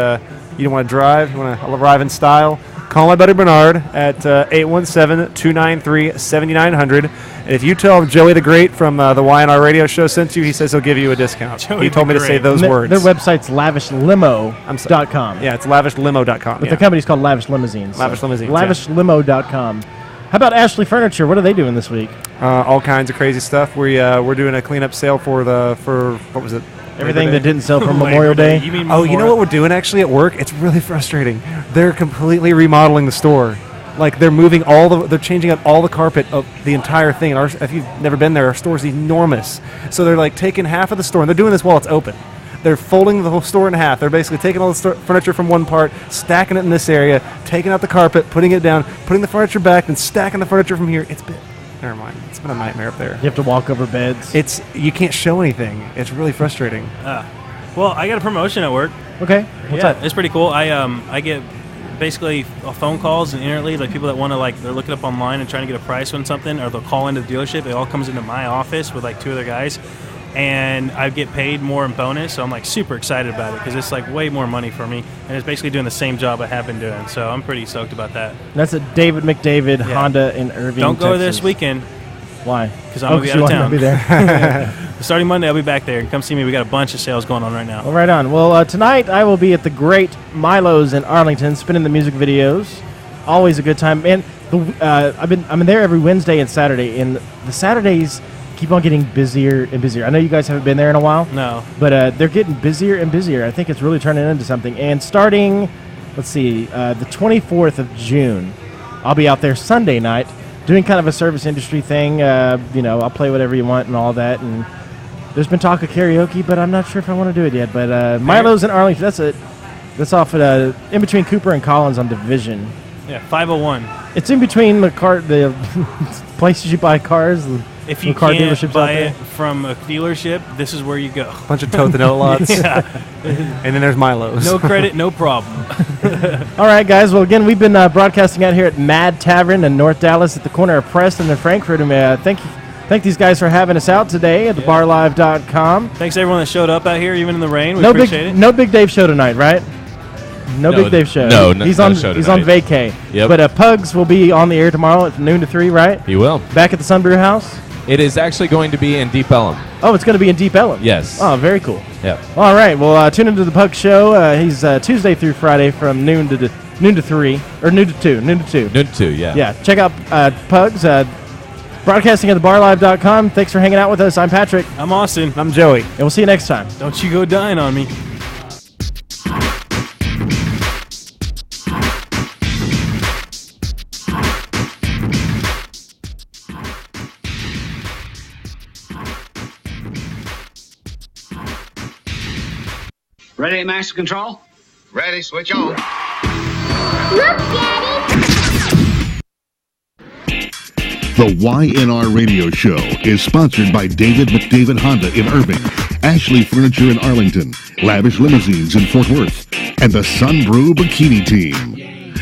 Speaker 6: you don't want to drive, you want to arrive in style, call my buddy Bernard at 817-293-7900. And if you tell him Joey the Great from the YNR Radio Show sent you, he says he'll give you a discount. He told me to say those words.
Speaker 5: Their website's lavishlimo.com.
Speaker 6: Yeah, it's lavishlimo.com.
Speaker 5: But the company's called Lavish Limousines.
Speaker 6: Lavish Limousines,
Speaker 5: Lavishlimo.com. How about Ashley Furniture? What are they doing this week?
Speaker 6: All kinds of crazy stuff. We're doing a cleanup sale for what was it?
Speaker 5: Everything that didn't sell for Memorial Day.
Speaker 7: You mean
Speaker 6: Oh, you know what we're doing actually at work? It's really frustrating. They're completely remodeling the store. Like they're they're changing up all the carpet of the entire thing. And if you've never been there, our store's enormous. So they're like taking half of the store, and they're doing this while it's open. They're folding the whole store in half. They're basically taking all the furniture from one part, stacking it in this area, taking out the carpet, putting it down, putting the furniture back, and stacking the furniture from here. Never mind. It's been a nightmare up there.
Speaker 5: You have to walk over beds.
Speaker 6: You can't show anything. It's really frustrating.
Speaker 7: Well, I got a promotion at work.
Speaker 5: Okay. What's
Speaker 7: Yeah,
Speaker 5: that?
Speaker 7: it's pretty cool. I get basically phone calls and interleads, like people that want to they're looking up online and trying to get a price on something, or they'll call into the dealership. It all comes into my office with like two other guys, and I get paid more in bonus. So I'm like super excited about it because it's like way more money for me, and it's basically doing the same job I have been doing. So I'm pretty stoked about that.
Speaker 5: That's at David McDavid Honda in Irving,
Speaker 7: Don't go
Speaker 5: Texas.
Speaker 7: this weekend.
Speaker 5: Why?
Speaker 7: Because I'm going to be out of town.
Speaker 5: Be there.
Speaker 7: Starting Monday, I'll be back there. Come see me. We got a bunch of sales going on right now.
Speaker 5: Well, right on. Well, tonight I will be at the Great Milo's in Arlington, spinning the music videos. Always a good time. And I'm there every Wednesday and Saturday, and the Saturdays keep on getting busier and busier. I know you guys haven't been there in a while.
Speaker 7: No.
Speaker 5: But they're getting busier and busier. I think it's really turning into something. And starting, the 24th of June, I'll be out there Sunday night doing kind of a service industry thing. I'll play whatever you want and all that. And there's been talk of karaoke, but I'm not sure if I want to do it yet. But Milo's in Arlington. That's it. That's off at in between Cooper and Collins on Division.
Speaker 7: Yeah, 501.
Speaker 5: It's in between the places you buy cars.
Speaker 7: If you
Speaker 5: car
Speaker 7: can't
Speaker 5: dealerships
Speaker 7: buy
Speaker 5: out there.
Speaker 7: it from a dealership, this is where you go.
Speaker 6: Bunch of tote the note lots.
Speaker 7: Yeah.
Speaker 6: And then there's Milo's.
Speaker 7: No credit, no problem.
Speaker 5: All right, guys. Well, again, we've been broadcasting out here at Mad Tavern in North Dallas at the corner of Preston and Frankfurt. And thank these guys for having us out today at thebarlive.com.
Speaker 7: Thanks to everyone that showed up out here, even in the rain. We appreciate it.
Speaker 5: No Big Dave show tonight, right? No Big Dave show.
Speaker 8: No,
Speaker 5: he's
Speaker 8: no
Speaker 5: on
Speaker 8: show
Speaker 5: he's on
Speaker 8: tonight.
Speaker 5: vacay.
Speaker 8: Yep.
Speaker 5: But Pugs will be on the air tomorrow at noon to 3, right?
Speaker 8: He will.
Speaker 5: Back at the Sunbrew House.
Speaker 8: It is actually going to be in Deep Ellum.
Speaker 5: Oh, it's going to be in Deep Ellum.
Speaker 8: Yes.
Speaker 5: Oh, very cool.
Speaker 8: Yeah.
Speaker 5: All right. Well, tune into the Pug Show. He's Tuesday through Friday from noon to 3 or noon to 2.
Speaker 8: Noon to 2, yeah.
Speaker 5: Yeah. Check out Pugs. Broadcasting at thebarlive.com. Thanks for hanging out with us. I'm Patrick.
Speaker 7: I'm Austin.
Speaker 6: I'm Joey.
Speaker 5: And we'll see you next time.
Speaker 7: Don't you go dying on me.
Speaker 2: Ready at master control? Ready, switch on.
Speaker 1: Look, Daddy!
Speaker 4: The YNR Radio Show is sponsored by David McDavid Honda in Irving, Ashley Furniture in Arlington, Lavish Limousines in Fort Worth, and the Sunbrew Bikini Team.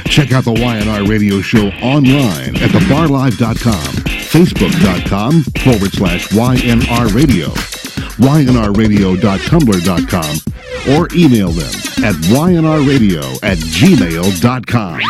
Speaker 4: Check out the YNR Radio Show online at thebarlive.com, facebook.com/YNR Radio, ynrradio.tumblr.com, or email them at ynrradio@gmail.com.